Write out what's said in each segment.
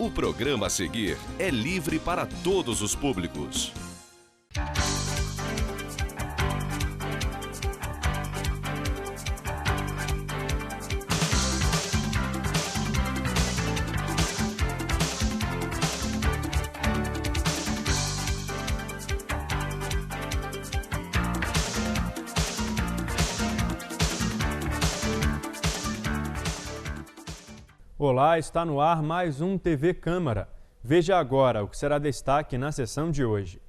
O programa a seguir é livre para todos os públicos. Olá, está no ar mais um TV Câmara. Veja agora o que será destaque na sessão de hoje.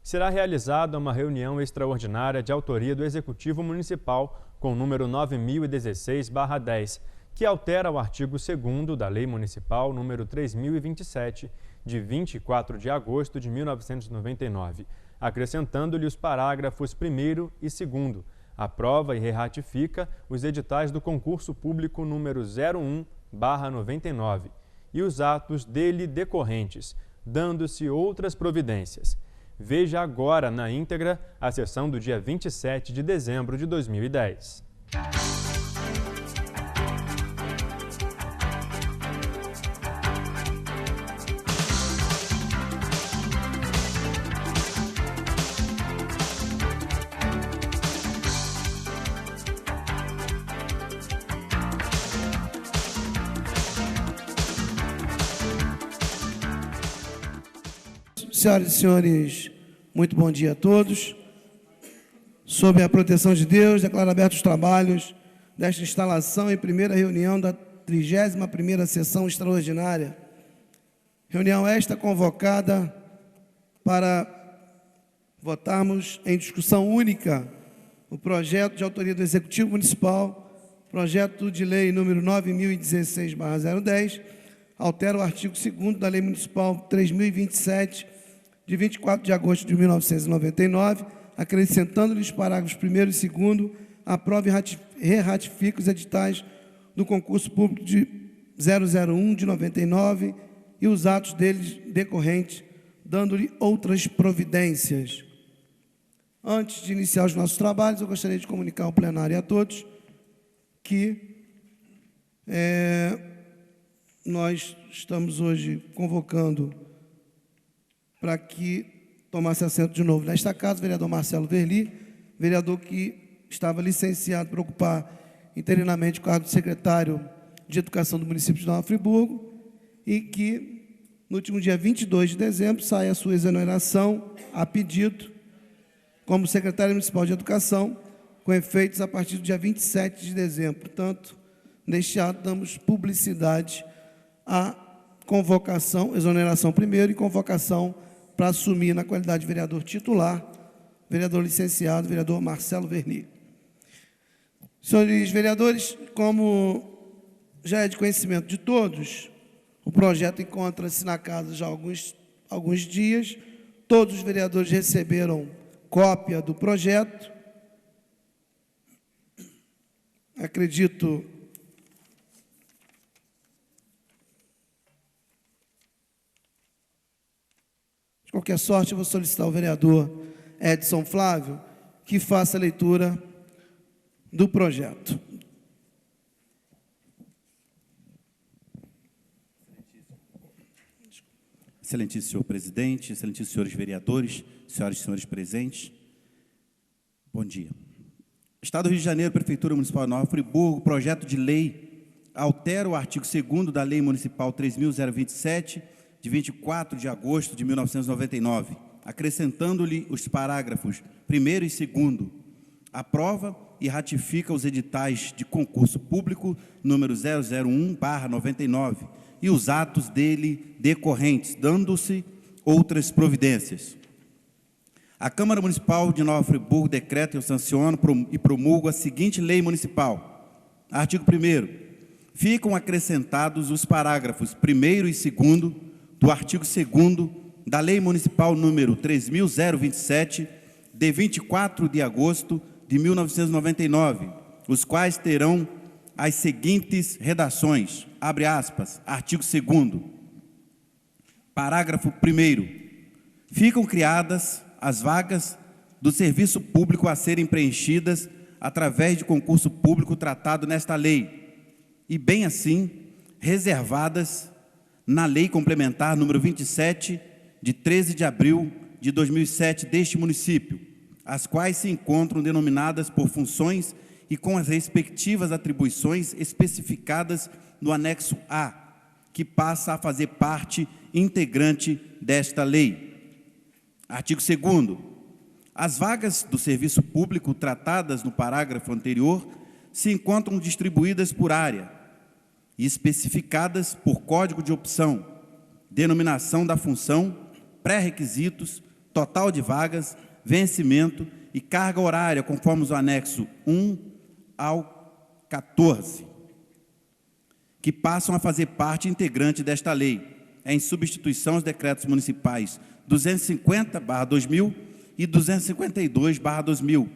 Será realizada uma reunião extraordinária de autoria do Executivo Municipal com o número 9016/10, que altera o artigo 2º da Lei Municipal número 3027, de 24 de agosto de 1999, acrescentando-lhe os parágrafos 1º e 2º. Aprova e reratifica os editais do concurso público número 01/99 e os atos dele decorrentes, dando-se outras providências. Veja agora na íntegra a sessão do dia 27 de dezembro de 2010. Senhoras e senhores, muito bom dia a todos. Sob a proteção de Deus, declaro abertos os trabalhos desta instalação em primeira reunião da 31ª sessão extraordinária. Reunião esta convocada para votarmos em discussão única o projeto de autoria do Executivo Municipal, projeto de lei número 9016/010, altera o artigo 2º da Lei Municipal 3027, de 24 de agosto de 1999, acrescentando-lhe os parágrafos 1º e 2º, aprova e reratifica os editais do concurso público de 001 de 99 e os atos deles decorrentes, dando-lhe outras providências. Antes de iniciar os nossos trabalhos, eu gostaria de comunicar ao plenário e a todos que nós estamos hoje convocando para que tomasse assento de novo nesta casa o vereador Marcelo Verli, vereador que estava licenciado para ocupar interinamente o cargo de secretário de Educação do município de Nova Friburgo e que, no último dia 22 de dezembro, sai a sua exoneração a pedido como secretário municipal de Educação, com efeitos a partir do dia 27 de dezembro. Portanto, neste ato, damos publicidade à convocação, exoneração primeiro e convocação para assumir na qualidade de vereador titular, vereador licenciado, vereador Marcelo Verli. Senhores vereadores, como já é de conhecimento de todos, o projeto encontra-se na casa já há alguns dias, todos os vereadores receberam cópia do projeto. Acredito de qualquer sorte, eu vou solicitar ao vereador Edson Flávio que faça a leitura do projeto. Excelentíssimo senhor presidente, excelentíssimos senhores vereadores, senhoras e senhores presentes, bom dia. Estado do Rio de Janeiro, Prefeitura Municipal de Nova Friburgo, projeto de lei altera o artigo 2º da Lei Municipal 3027, de 24 de agosto de 1999, acrescentando-lhe os parágrafos 1º e 2º, aprova e ratifica os editais de concurso público número 001/99 e os atos dele decorrentes, dando-se outras providências. A Câmara Municipal de Nova Friburgo decreta, eu sanciono e promulgo a seguinte lei municipal. Artigo 1º. Ficam acrescentados os parágrafos 1º e 2º do artigo 2º da Lei Municipal número 3027, de 24 de agosto de 1999, os quais terão as seguintes redações, abre aspas, artigo 2º, parágrafo 1º, ficam criadas as vagas do serviço público a serem preenchidas através de concurso público tratado nesta lei, e bem assim, reservadas na Lei Complementar número 27, de 13 de abril de 2007 deste município, as quais se encontram denominadas por funções e com as respectivas atribuições especificadas no anexo A, que passa a fazer parte integrante desta lei. Artigo 2º. As vagas do serviço público tratadas no parágrafo anterior se encontram distribuídas por área e especificadas por código de opção, denominação da função, pré-requisitos, total de vagas, vencimento e carga horária, conforme o anexo 1 ao 14, que passam a fazer parte integrante desta lei, em substituição aos decretos municipais 250/2000 e 252/2000,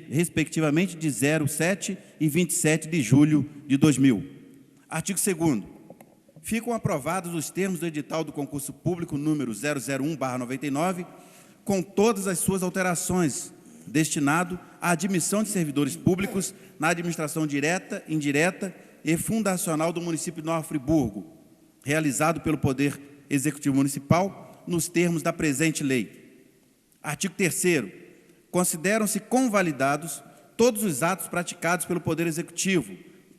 respectivamente de 07 e 27 de julho de 2000. Artigo 2º. Ficam aprovados os termos do edital do concurso público número 001/99, com todas as suas alterações, destinado à admissão de servidores públicos na administração direta, indireta e fundacional do município de Nova Friburgo, realizado pelo Poder Executivo Municipal, nos termos da presente lei. Artigo 3º. Consideram-se convalidados todos os atos praticados pelo Poder Executivo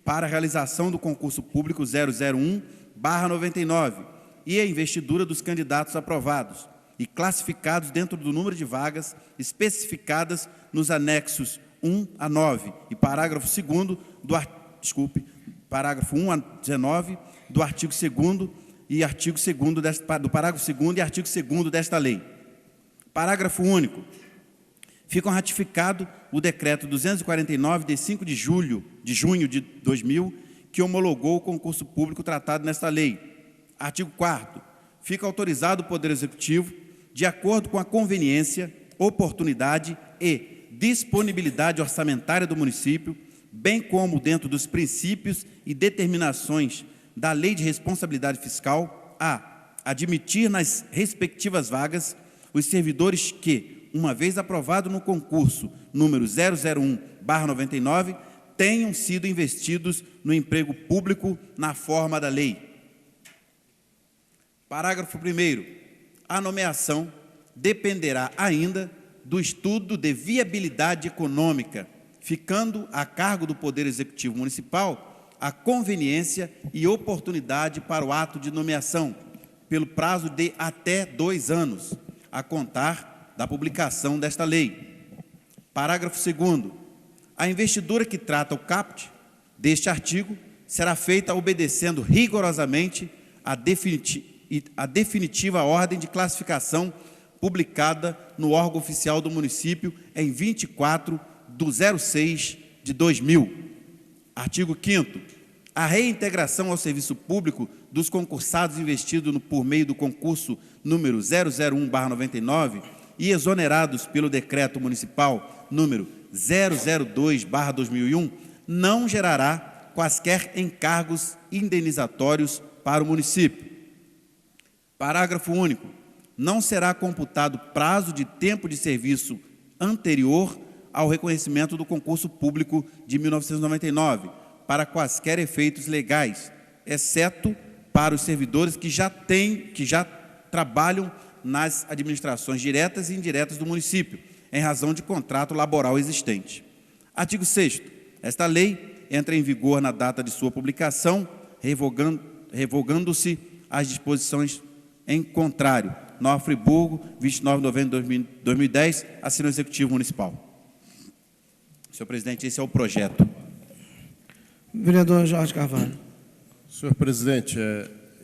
para a realização do concurso público 001/99 e a investidura dos candidatos aprovados e classificados dentro do número de vagas especificadas nos anexos 1 a 9 e parágrafo 2º parágrafo 1 a 19 do artigo 2º e artigo 2º do parágrafo 2º e artigo 2º desta lei. Parágrafo único. Ficam ratificado o decreto 249 de 5 de junho de 2000, que homologou o concurso público tratado nesta lei. Artigo 4º. Fica autorizado o Poder Executivo, de acordo com a conveniência, oportunidade e disponibilidade orçamentária do município, bem como dentro dos princípios e determinações da Lei de Responsabilidade Fiscal, a admitir nas respectivas vagas os servidores que, uma vez aprovado no concurso número 001/99, tenham sido investidos no emprego público na forma da lei. Parágrafo 1º. A nomeação dependerá ainda do estudo de viabilidade econômica, ficando a cargo do Poder Executivo Municipal a conveniência e oportunidade para o ato de nomeação, pelo prazo de até 2 anos, a contar da publicação desta lei. Parágrafo 2º. A investidura que trata o caput deste artigo será feita obedecendo rigorosamente a definitiva ordem de classificação publicada no órgão oficial do município em 24/06 de 2000. Artigo 5º. A reintegração ao serviço público dos concursados investidos por meio do concurso número 001/99 e exonerados pelo decreto municipal número 002/2001 não gerará quaisquer encargos indenizatórios para o município. Parágrafo único. Não será computado prazo de tempo de serviço anterior ao reconhecimento do concurso público de 1999 para quaisquer efeitos legais, exceto para os servidores que já trabalham nas administrações diretas e indiretas do município, em razão de contrato laboral existente. Artigo 6º. Esta lei entra em vigor na data de sua publicação, revogando-se as disposições em contrário. Nova Friburgo, 29 de novembro de 2010, assina o Executivo Municipal. Senhor presidente, esse é o projeto. Vereador Jorge Carvalho. Senhor presidente,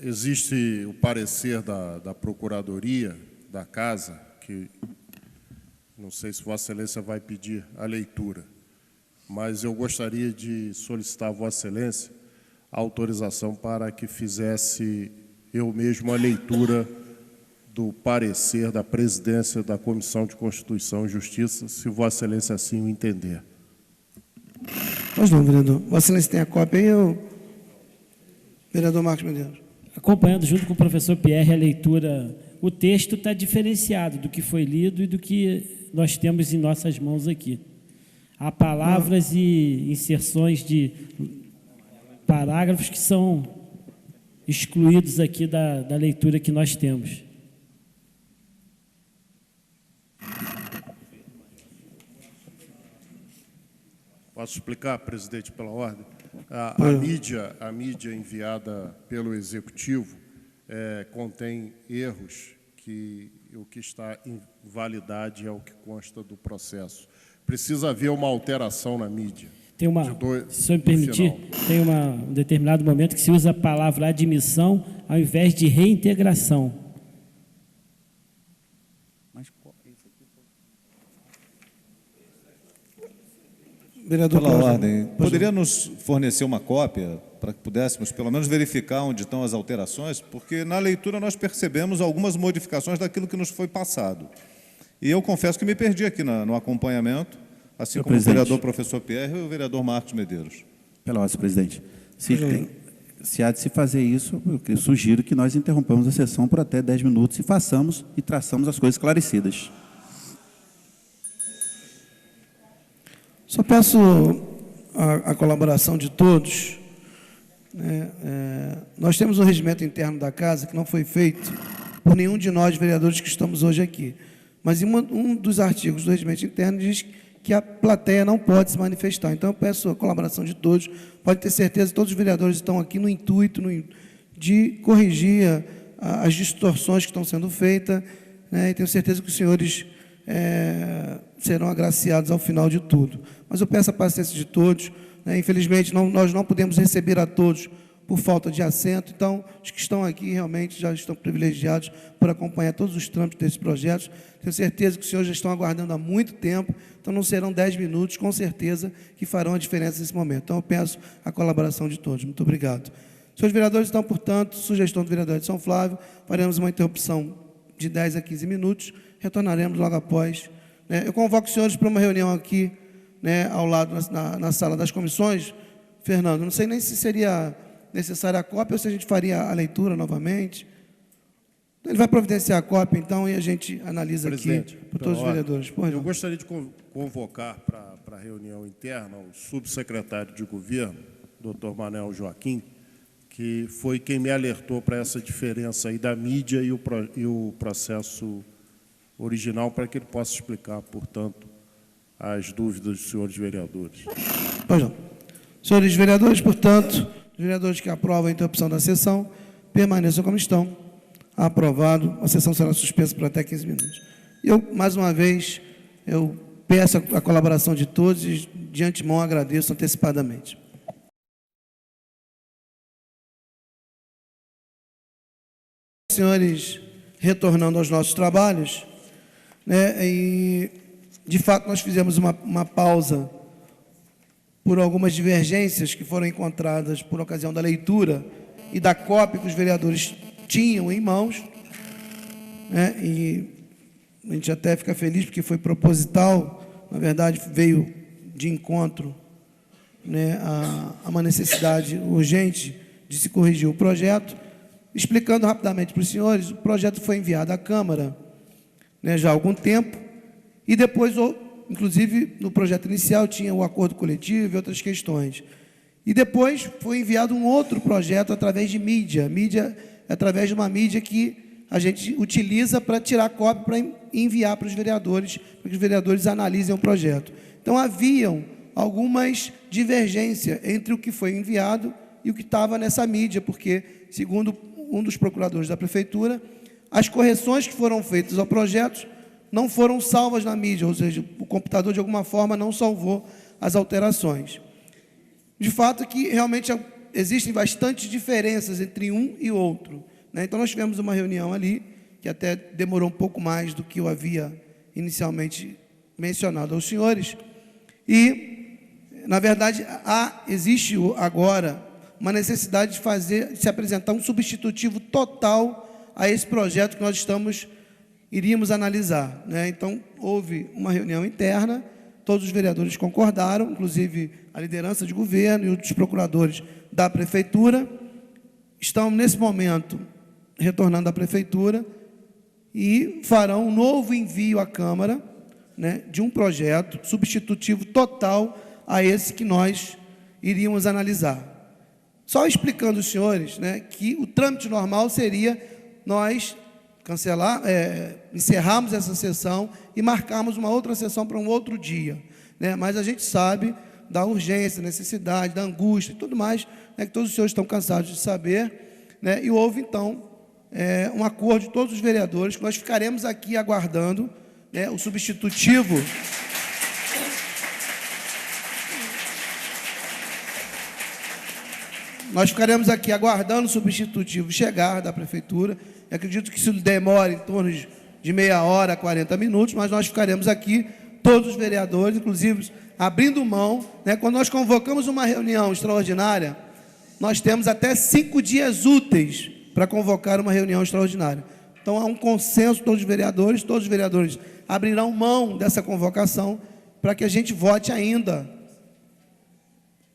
existe o parecer da Procuradoria da Casa, que não sei se Vossa Excelência vai pedir a leitura, mas eu gostaria de solicitar a Vossa Excelência a autorização para que fizesse eu mesmo a leitura do parecer da presidência da Comissão de Constituição e Justiça, se Vossa Excelência assim o entender. Pois não, vereador. Vossa Excelência tem a cópia aí, vereador Marcos Medeiros? Acompanhando junto com o professor Pierre a leitura, o texto está diferenciado do que foi lido e do que nós temos em nossas mãos aqui. Há palavras e inserções de parágrafos que são excluídos aqui da leitura que nós temos. Posso explicar, presidente, pela ordem? A mídia enviada pelo Executivo contém erros que o que está em validade é o que consta do processo. Precisa haver uma alteração na mídia. Se o senhor me permitir, tem um determinado momento que se usa a palavra admissão ao invés de reintegração. Vereador Pela Cláudio. ordem, poderia nos fornecer uma cópia para que pudéssemos, pelo menos, verificar onde estão as alterações? Porque na leitura nós percebemos algumas modificações daquilo que nos foi passado. E eu confesso que me perdi aqui no acompanhamento, assim como o vereador professor Pierre e o vereador Marcos Medeiros. Pela ordem, presidente. Se há de se fazer isso, eu sugiro que nós interrompamos a sessão por até 10 minutos e traçamos as coisas esclarecidas. Só peço a colaboração de todos. Nós temos um regimento interno da Casa que não foi feito por nenhum de nós, vereadores, que estamos hoje aqui. Mas um dos artigos do regimento interno diz que a plateia não pode se manifestar. Então, eu peço a colaboração de todos. Pode ter certeza que todos os vereadores estão aqui no intuito de corrigir as distorções que estão sendo feitas, né? E tenho certeza que os senhores serão agraciados ao final de tudo. Mas eu peço a paciência de todos, né? Infelizmente, nós não podemos receber a todos por falta de assento, então, os que estão aqui realmente já estão privilegiados por acompanhar todos os trâmites desses projetos. Tenho certeza que os senhores já estão aguardando há muito tempo, então não serão 10 minutos, com certeza, que farão a diferença nesse momento. Então, eu peço a colaboração de todos. Muito obrigado. Senhores vereadores, então, portanto, sugestão do vereador de São Flávio, faremos uma interrupção de 10 a 15 minutos, retornaremos logo após. Né? Eu convoco os senhores para uma reunião aqui, né, ao lado, na sala das comissões. Fernando, não sei nem se seria necessária a cópia ou se a gente faria a leitura novamente. Ele vai providenciar a cópia, então, e a gente analisa aqui para todos os vereadores. Eu gostaria de convocar para a reunião interna o subsecretário de Governo, doutor Manuel Joaquim, que foi quem me alertou para essa diferença aí da mídia e o processo original, para que ele possa explicar, portanto, as dúvidas dos senhores vereadores. Pois não. Senhores vereadores, portanto, os vereadores que aprovam a interrupção da sessão permaneçam como estão. Aprovado. A sessão será suspensa por até 15 minutos. Mais uma vez, eu peço a colaboração de todos e, de antemão, agradeço antecipadamente. Senhores, retornando aos nossos trabalhos, né, e, de fato, nós fizemos uma pausa por algumas divergências que foram encontradas por ocasião da leitura e da cópia que os vereadores tinham em mãos, né? E a gente até fica feliz porque foi proposital, na verdade veio de encontro, né, a uma necessidade urgente de se corrigir o projeto. Explicando rapidamente para os senhores, o projeto foi enviado à Câmara, né, já há algum tempo, e depois, inclusive, no projeto inicial tinha o acordo coletivo e outras questões. E depois foi enviado um outro projeto através de mídia, através de uma mídia que a gente utiliza para tirar cópia, para enviar para os vereadores, para que os vereadores analisem o projeto. Então, haviam algumas divergências entre o que foi enviado e o que estava nessa mídia, porque, segundo um dos procuradores da Prefeitura, as correções que foram feitas ao projeto não foram salvas na mídia, ou seja, o computador, de alguma forma, não salvou as alterações. De fato, que realmente existem bastantes diferenças entre um e outro, né? Então, nós tivemos uma reunião ali, que até demorou um pouco mais do que eu havia inicialmente mencionado aos senhores, e, na verdade, existe agora uma necessidade de se apresentar um substitutivo total a esse projeto que nós iríamos analisar, né? Então, houve uma reunião interna, todos os vereadores concordaram, inclusive a liderança de governo e os procuradores da Prefeitura, estão, nesse momento, retornando à Prefeitura e farão um novo envio à Câmara, né, de um projeto substitutivo total a esse que nós iríamos analisar. Só explicando aos senhores, né, que o trâmite normal seria nós encerrarmos essa sessão e marcarmos uma outra sessão para um outro dia, né? Mas a gente sabe da urgência, necessidade, da angústia e tudo mais, né, que todos os senhores estão cansados de saber, né? E houve, então, um acordo de todos os vereadores, que nós ficaremos aqui aguardando, né, o substitutivo. Nós ficaremos aqui aguardando o substitutivo chegar da prefeitura. Eu acredito que isso demore em torno de meia hora, 40 minutos, mas nós ficaremos aqui, todos os vereadores, inclusive abrindo mão, né, quando nós convocamos uma reunião extraordinária, nós temos até 5 dias úteis para convocar uma reunião extraordinária. Então, há um consenso de todos os vereadores abrirão mão dessa convocação para que a gente vote ainda,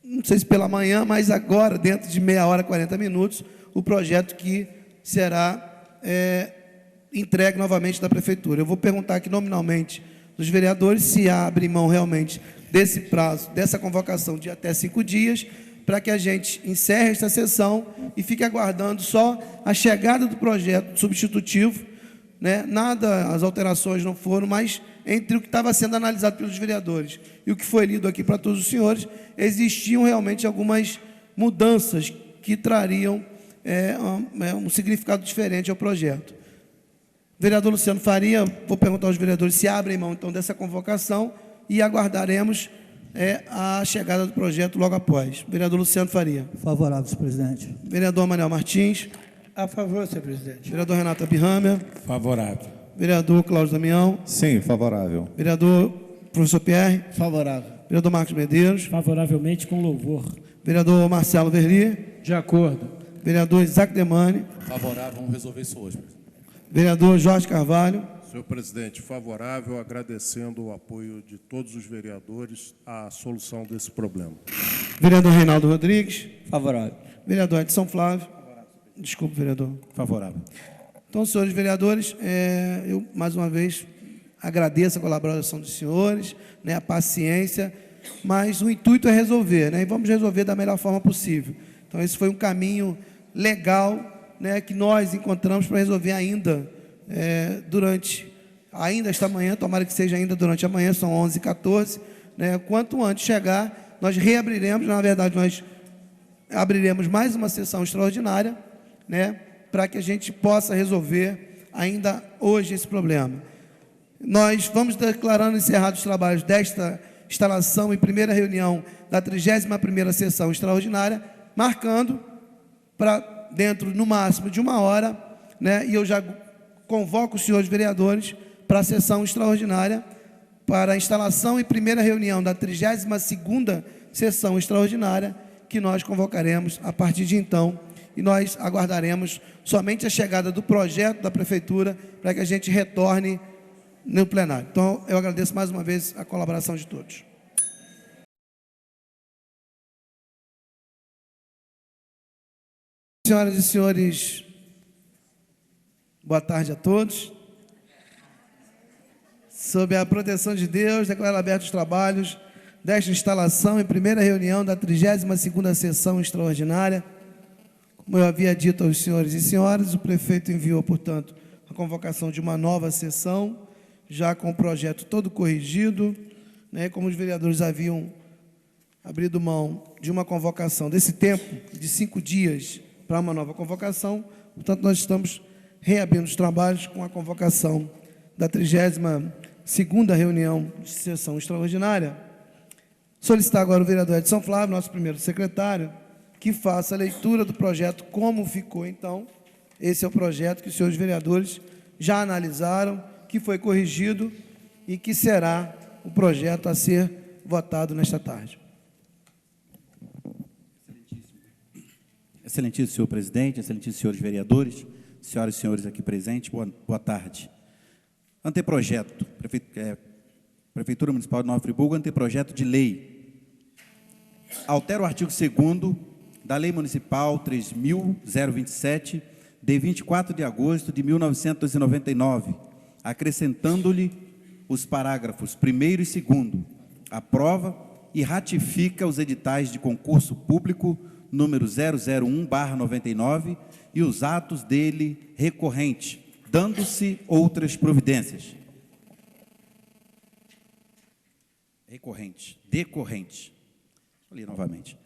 não sei se pela manhã, mas agora, dentro de meia hora, 40 minutos, o projeto que será entregue novamente da prefeitura. Eu vou perguntar aqui nominalmente dos vereadores se abre mão realmente desse prazo, dessa convocação de até 5 dias, para que a gente encerre esta sessão e fique aguardando só a chegada do projeto substitutivo, né? Nada, as alterações não foram, mas entre o que estava sendo analisado pelos vereadores e o que foi lido aqui para todos os senhores, existiam realmente algumas mudanças que trariam um significado diferente ao projeto. Vereador Luciano Faria, vou perguntar aos vereadores se abrem mão, então, dessa convocação e aguardaremos a chegada do projeto logo após. Vereador Luciano Faria. Favorável, senhor presidente. Vereador Manuel Martins. A favor, senhor presidente. Vereador Renato Abirrâmia. Favorável. Vereador Cláudio Damião. Sim, favorável. Vereador Professor Pierre. Favorável. Vereador Marcos Medeiros. Favoravelmente, com louvor. Vereador Marcelo Verli. De acordo. Vereador Isaac Demani. Favorável, vamos resolver isso hoje. Vereador Jorge Carvalho. Senhor presidente, favorável, agradecendo o apoio de todos os vereadores à solução desse problema. Vereador Reinaldo Rodrigues. Favorável. Vereador Edson Flávio. Desculpe, vereador. Favorável. Então, senhores vereadores, eu, mais uma vez, agradeço a colaboração dos senhores, né, a paciência, mas o intuito é resolver, né, e vamos resolver da melhor forma possível. Então, esse foi um caminho legal, né, que nós encontramos para resolver ainda ainda esta manhã, tomara que seja ainda durante a manhã, são 11h14, né, quanto antes chegar, nós reabriremos, na verdade, nós abriremos mais uma sessão extraordinária, né, para que a gente possa resolver ainda hoje esse problema. Nós vamos declarando encerrados os trabalhos desta instalação e primeira reunião da 31ª sessão extraordinária, marcando para dentro, no máximo, de 1 hora, né, e eu já convoco os senhores vereadores para a sessão extraordinária, para a instalação e primeira reunião da 32ª sessão extraordinária, que nós convocaremos a partir de então, e nós aguardaremos somente a chegada do projeto da prefeitura para que a gente retorne no plenário. Então, eu agradeço mais uma vez a colaboração de todos. Senhoras e senhores, boa tarde a todos. Sob a proteção de Deus, declaro abertos os trabalhos desta instalação e primeira reunião da 32ª sessão extraordinária. Como eu havia dito aos senhores e senhoras, o prefeito enviou, portanto, a convocação de uma nova sessão, já com o projeto todo corrigido, né, como os vereadores haviam abrido mão de uma convocação desse tempo, de 5 dias, para uma nova convocação. Portanto, nós estamos reabrindo os trabalhos com a convocação da 32ª reunião de sessão extraordinária. Solicitar agora o vereador Edson Flávio, nosso primeiro secretário, que faça a leitura do projeto como ficou, então. Esse é o projeto que os senhores vereadores já analisaram, que foi corrigido e que será o projeto a ser votado nesta tarde. Excelentíssimo senhor presidente, excelentíssimos senhores vereadores, senhoras e senhores aqui presentes, boa tarde. Anteprojeto, Prefeitura Municipal de Nova Friburgo, anteprojeto de lei. Altera o artigo 2º da Lei Municipal 3.027, de 24 de agosto de 1999, acrescentando-lhe os parágrafos 1º e 2º, aprova e ratifica os editais de concurso público número 001/99, e os atos dele recorrente, dando-se outras providências. Decorrente. Vou ler novamente.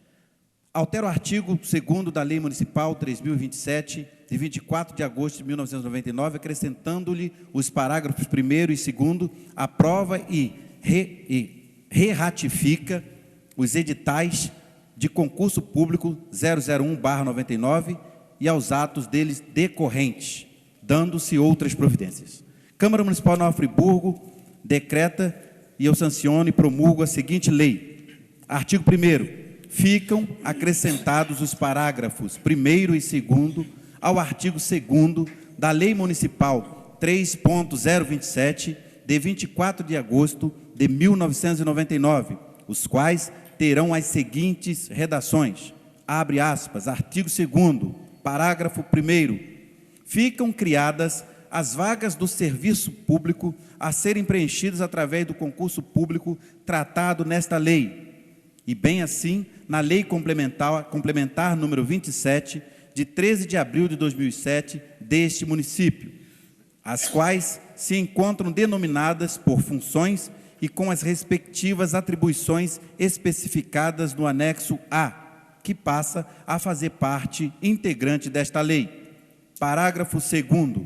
Altera o artigo 2º da Lei Municipal 3.027, de 24 de agosto de 1999, acrescentando-lhe os parágrafos 1º e 2º, aprova e reratifica os editais de concurso público 001/99 e aos atos deles decorrentes, dando-se outras providências. Câmara Municipal de Nova Friburgo decreta e eu sanciono e promulgo a seguinte lei. Artigo 1º. Ficam acrescentados os parágrafos 1º e 2º ao artigo 2º da Lei Municipal 3.027, de 24 de agosto de 1999, os quais terão as seguintes redações. Abre aspas, artigo 2º, parágrafo 1º. Ficam criadas as vagas do serviço público a serem preenchidas através do concurso público tratado nesta lei, e bem assim na Lei Complementar número 27, de 13 de abril de 2007, deste município, as quais se encontram denominadas por funções e com as respectivas atribuições especificadas no anexo A, que passa a fazer parte integrante desta lei. Parágrafo 2º.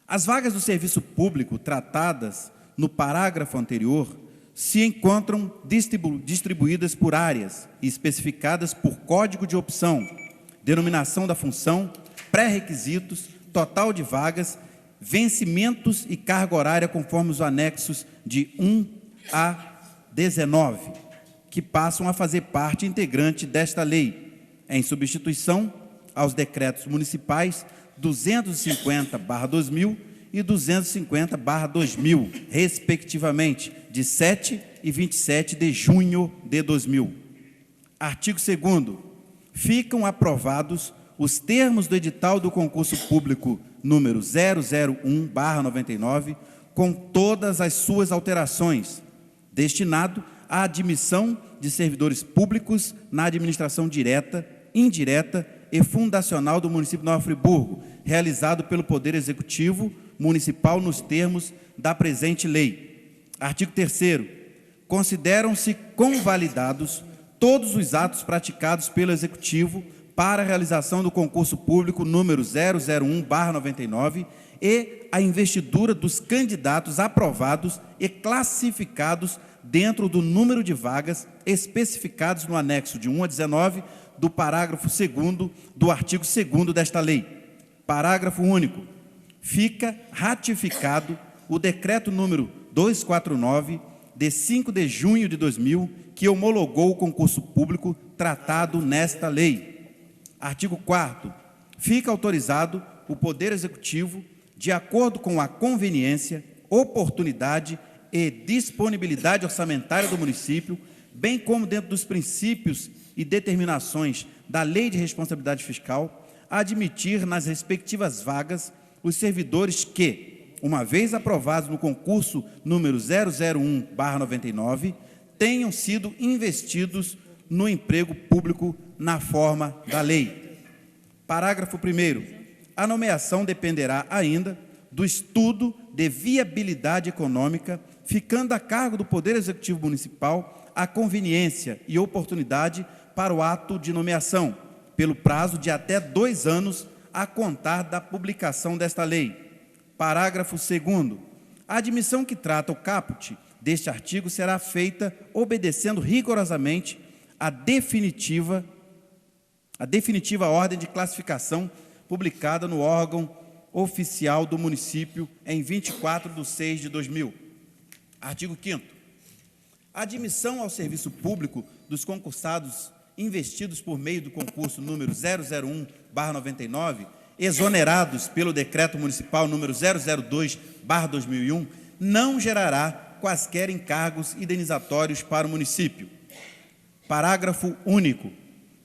As vagas do serviço público tratadas no parágrafo anterior se encontram distribuídas por áreas e especificadas por código de opção, denominação da função, pré-requisitos, total de vagas, vencimentos e carga horária conforme os anexos de 1 a 19, que passam a fazer parte integrante desta lei, em substituição aos decretos municipais 250/2000 e 250/2000, respectivamente, de 7 e 27 de junho de 2000. Artigo 2º. Ficam aprovados os termos do edital do concurso público número 001/99, com todas as suas alterações, destinado à admissão de servidores públicos na administração direta, indireta e fundacional do município de Nova Friburgo, realizado pelo Poder Executivo Municipal nos termos da presente lei. Artigo 3º. Consideram-se convalidados todos os atos praticados pelo Executivo para a realização do concurso público número 001/99 e a investidura dos candidatos aprovados e classificados dentro do número de vagas especificados no anexo de 1 a 19 do parágrafo 2º do artigo 2º desta lei. Parágrafo único. Fica ratificado o decreto número 249, de 5 de junho de 2000, que homologou o concurso público tratado nesta lei. Artigo 4º. Fica autorizado o Poder Executivo, de acordo com a conveniência, oportunidade e disponibilidade orçamentária do município, bem como dentro dos princípios e determinações da Lei de Responsabilidade Fiscal, admitir nas respectivas vagas os servidores que, uma vez aprovados no concurso número 001/99, tenham sido investidos no emprego público na forma da lei. Parágrafo 1º. A nomeação dependerá ainda do estudo de viabilidade econômica, ficando a cargo do Poder Executivo Municipal a conveniência e oportunidade para o ato de nomeação, pelo prazo de até 2 anos a contar da publicação desta lei. Parágrafo 2º. A admissão que trata o caput deste artigo será feita obedecendo rigorosamente a definitiva ordem de classificação publicada no órgão oficial do município em 24 de 6 de 2000. Artigo 5º. A admissão ao serviço público dos concursados investidos por meio do concurso número 001/99, exonerados pelo decreto municipal número 002/2001, não gerará quaisquer encargos indenizatórios para o município. Parágrafo único.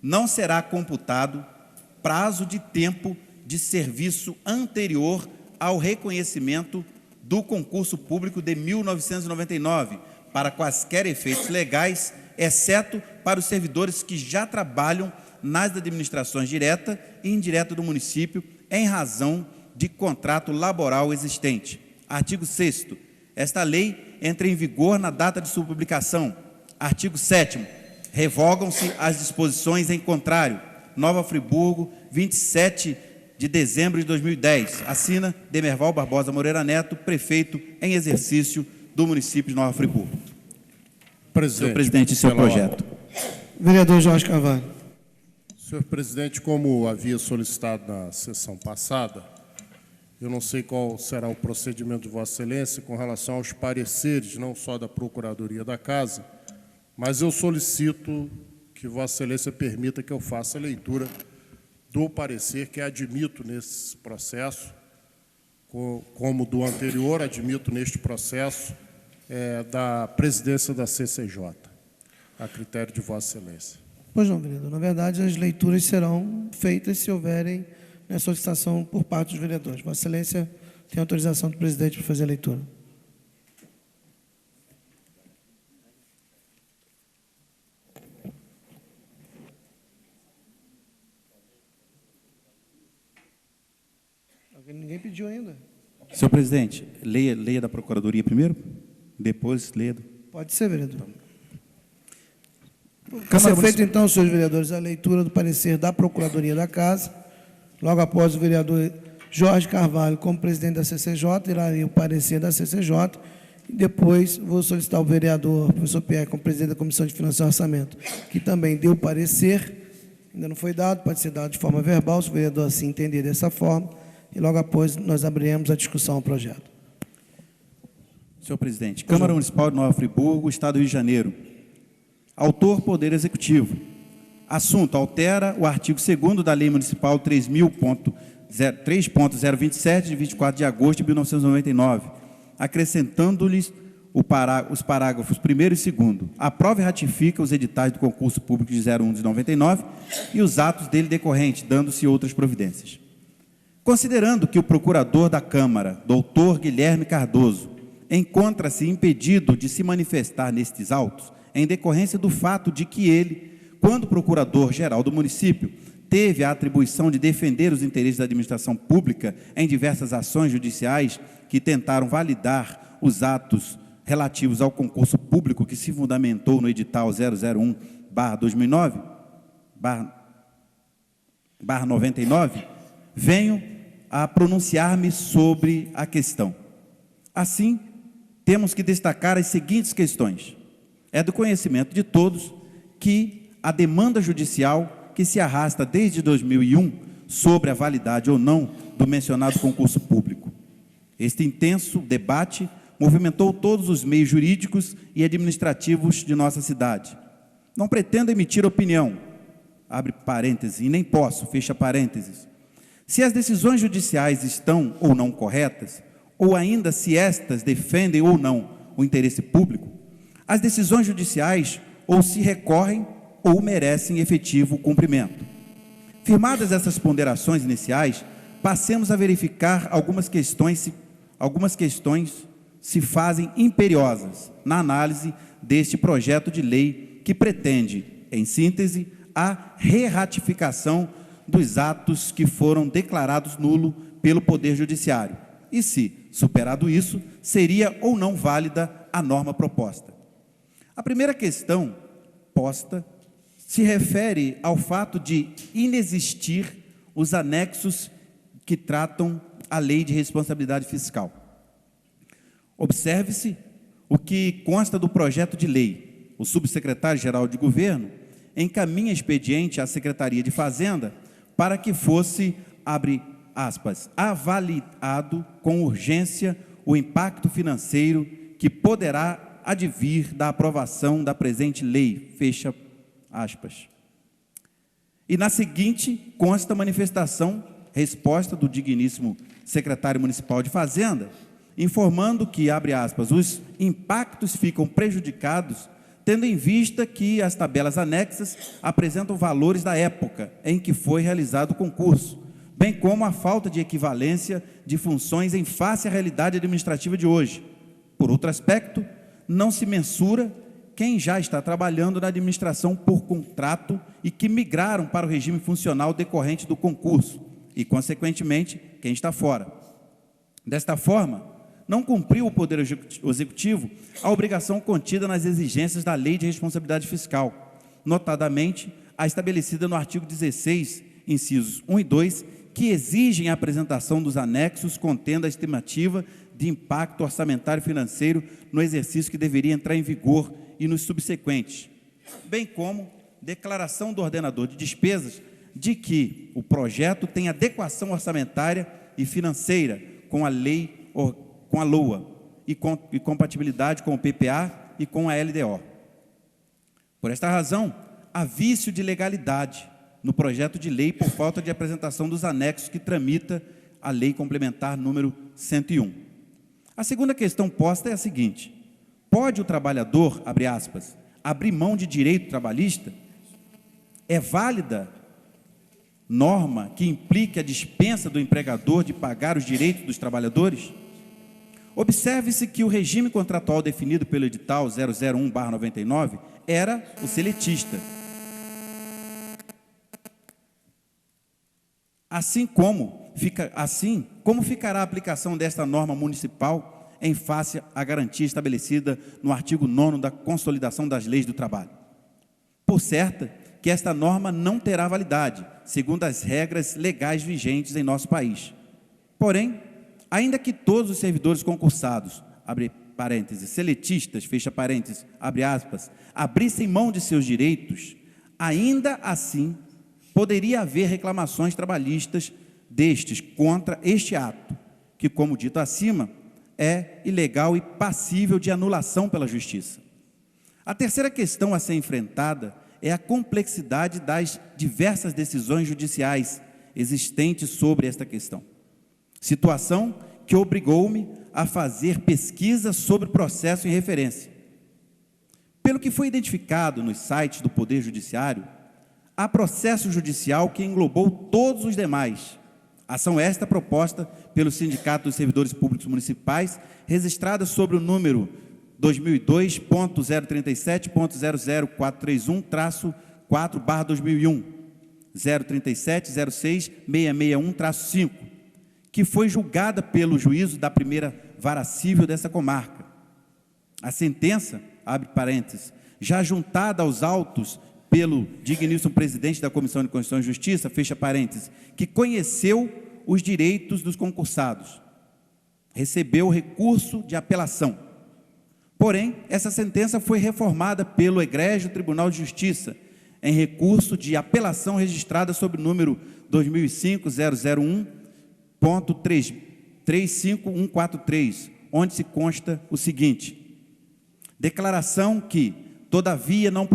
Não será computado prazo de tempo de serviço anterior ao reconhecimento do concurso público de 1999, para quaisquer efeitos legais, exceto para os servidores que já trabalham nas administrações direta e indireta do município, em razão de contrato laboral existente. Artigo 6º. Esta lei entra em vigor na data de sua publicação. Artigo 7º. Revogam-se as disposições em contrário. Nova Friburgo, 27 de dezembro de 2010. Assina Demerval Barbosa Moreira Neto, prefeito em exercício do município de Nova Friburgo. Senhor presidente, seu projeto. Vereador Jorge Carvalho. Senhor presidente, como havia solicitado na sessão passada, eu não sei qual será o procedimento de Vossa Excelência com relação aos pareceres, não só da Procuradoria da Casa, mas eu solicito que Vossa Excelência permita que eu faça a leitura do parecer que admito nesse processo, como do anterior, admito neste processo da presidência da CCJ, a critério de Vossa Excelência. Pois não, vereador. Na verdade, as leituras serão feitas se houverem solicitação por parte dos vereadores. Vossa Excelência tem autorização do presidente para fazer a leitura. Ninguém pediu ainda. Senhor presidente, leia da Procuradoria primeiro, depois leia do... Pode ser, vereador. Vai ser feita, então, senhores vereadores, a leitura do parecer da Procuradoria da Casa. Logo após o vereador Jorge Carvalho, como presidente da CCJ, irá ler o parecer da CCJ. E depois vou solicitar ao vereador, professor Pierre, como presidente da Comissão de Finanças e Orçamento, que também deu o parecer. Ainda não foi dado, pode ser dado de forma verbal, se o vereador assim entender dessa forma. E logo após nós abriremos a discussão ao projeto. Senhor presidente, Câmara Municipal de Nova Friburgo, Estado do Rio de Janeiro. Autor, Poder Executivo. Assunto, altera o artigo 2º da Lei Municipal 3.027, de 24 de agosto de 1999, acrescentando-lhes os parágrafos 1º e 2º. Aprova e ratifica os editais do concurso público de 01 de 99 e os atos dele decorrentes, dando-se outras providências. Considerando que o procurador da Câmara, doutor Guilherme Cardoso, encontra-se impedido de se manifestar nestes autos, em decorrência do fato de que ele, quando procurador-geral do município, teve a atribuição de defender os interesses da administração pública em diversas ações judiciais que tentaram validar os atos relativos ao concurso público que se fundamentou no edital 001/2009/99, venho a pronunciar-me sobre a questão. Assim, temos que destacar as seguintes questões. É do conhecimento de todos que a demanda judicial que se arrasta desde 2001 sobre a validade ou não do mencionado concurso público. Este intenso debate movimentou todos os meios jurídicos e administrativos de nossa cidade. Não pretendo emitir opinião, abre parênteses, e nem posso, fecha parênteses, se as decisões judiciais estão ou não corretas, ou ainda se estas defendem ou não o interesse público. As decisões judiciais ou se recorrem ou merecem efetivo cumprimento. Firmadas essas ponderações iniciais, passemos a verificar algumas questões se fazem imperiosas na análise deste projeto de lei que pretende, em síntese, a re-ratificação dos atos que foram declarados nulo pelo Poder Judiciário. E se, superado isso, seria ou não válida a norma proposta. A primeira questão posta se refere ao fato de inexistir os anexos que tratam a Lei de Responsabilidade Fiscal. Observe-se o que consta do projeto de lei. O subsecretário-geral de Governo encaminha expediente à Secretaria de Fazenda para que fosse, abre aspas, avaliado com urgência o impacto financeiro que poderá advir da aprovação da presente lei, fecha aspas. E na seguinte consta a manifestação, resposta do digníssimo secretário municipal de Fazenda, informando que, abre aspas, os impactos ficam prejudicados, tendo em vista que as tabelas anexas apresentam valores da época em que foi realizado o concurso, bem como a falta de equivalência de funções em face à realidade administrativa de hoje. Por outro aspecto, não se mensura quem já está trabalhando na administração por contrato e que migraram para o regime funcional decorrente do concurso e, consequentemente, quem está fora. Desta forma, não cumpriu o Poder Executivo a obrigação contida nas exigências da Lei de Responsabilidade Fiscal, notadamente a estabelecida no artigo 16, incisos 1 e 2, que exigem a apresentação dos anexos contendo a estimativa de impacto orçamentário e financeiro no exercício que deveria entrar em vigor e nos subsequentes, bem como declaração do ordenador de despesas de que o projeto tem adequação orçamentária e financeira com a lei, com a LOA e compatibilidade com o PPA e com a LDO. Por esta razão, há vício de legalidade no projeto de lei por falta de apresentação dos anexos que tramita a Lei Complementar número 101. A segunda questão posta é a seguinte: pode o trabalhador, abre aspas, abrir mão de direito trabalhista? É válida norma que implique a dispensa do empregador de pagar os direitos dos trabalhadores? Observe-se que o regime contratual definido pelo edital 001/99 era o seletista. Assim como ficará a aplicação desta norma municipal em face à garantia estabelecida no artigo 9º da Consolidação das Leis do Trabalho? Por certa que esta norma não terá validade, segundo as regras legais vigentes em nosso país. Porém, ainda que todos os servidores concursados, abre parênteses, seletistas, fecha parênteses, abre aspas, abrissem mão de seus direitos, ainda assim poderia haver reclamações trabalhistas destes contra este ato, que, como dito acima, é ilegal e passível de anulação pela Justiça. A terceira questão a ser enfrentada é a complexidade das diversas decisões judiciais existentes sobre esta questão. Situação que obrigou-me a fazer pesquisa sobre o processo em referência. Pelo que foi identificado nos sites do Poder Judiciário, há processo judicial que englobou todos os demais. Ação esta proposta pelo Sindicato dos Servidores Públicos Municipais, registrada sobre o número 2002.037.00431-4/2001, 037-06-661-5, que foi julgada pelo juízo da primeira vara civil dessa comarca. A sentença, abre parênteses, já juntada aos autos pelo digníssimo presidente da Comissão de Constituição e Justiça, fecha parênteses, que conheceu os direitos dos concursados, recebeu recurso de apelação. Porém, essa sentença foi reformada pelo Egrégio Tribunal de Justiça, em recurso de apelação registrada sob o número 2005-001.35143, onde se consta o seguinte: declaração que, todavia, não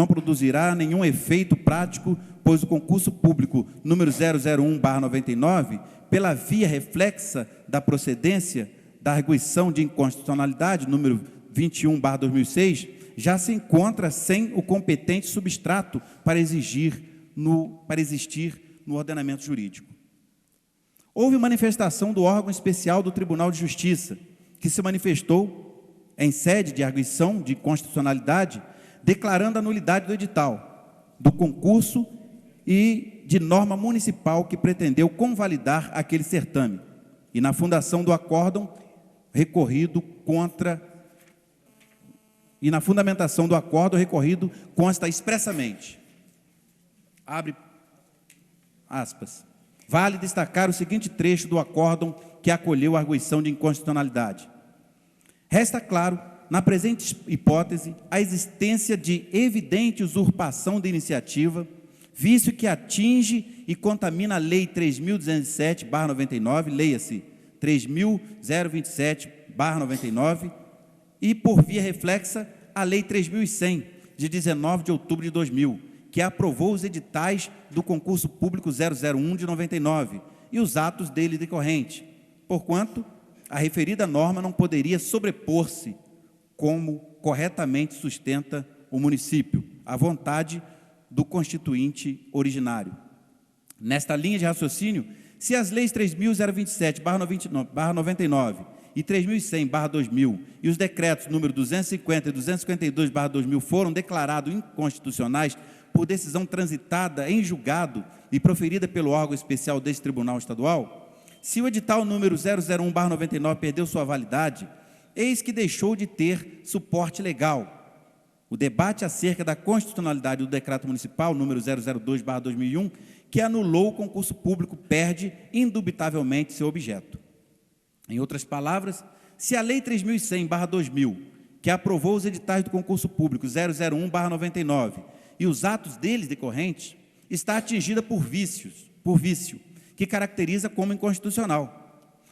produzirá nenhum efeito prático, pois o concurso público número 001/99, pela via reflexa da procedência da arguição de inconstitucionalidade, número 21/2006, já se encontra sem o competente substrato para existir no ordenamento jurídico. Houve manifestação do órgão especial do Tribunal de Justiça, que se manifestou em sede de arguição de inconstitucionalidade, declarando a nulidade do edital, do concurso e de norma municipal que pretendeu convalidar aquele certame, e na fundação do acórdão recorrido contra... E na fundamentação do acordo recorrido consta expressamente, abre aspas, vale destacar o seguinte trecho do acórdão que acolheu a arguição de inconstitucionalidade. Resta claro, na presente hipótese, a existência de evidente usurpação de iniciativa, vício que atinge e contamina a Lei 3.207/99, leia-se 3.027/99, e, por via reflexa, a Lei 3.100, de 19 de outubro de 2000, que aprovou os editais do concurso público 001 de 99 e os atos dele decorrentes, porquanto a referida norma não poderia sobrepor-se, como corretamente sustenta o município, à vontade do constituinte originário. Nesta linha de raciocínio, se as leis 3.027/99 e 3.100/2000 e os decretos número 250 e 252/2000 foram declarados inconstitucionais por decisão transitada em julgado e proferida pelo órgão especial deste Tribunal Estadual, se o edital número 001/99 perdeu sua validade, eis que deixou de ter suporte legal. O debate acerca da constitucionalidade do decreto municipal número 002/2001, que anulou o concurso público, perde indubitavelmente seu objeto. Em outras palavras, se a Lei 3.100/2000, que aprovou os editais do concurso público 001/99 e os atos deles decorrentes, está atingida por vício, que caracteriza como inconstitucional.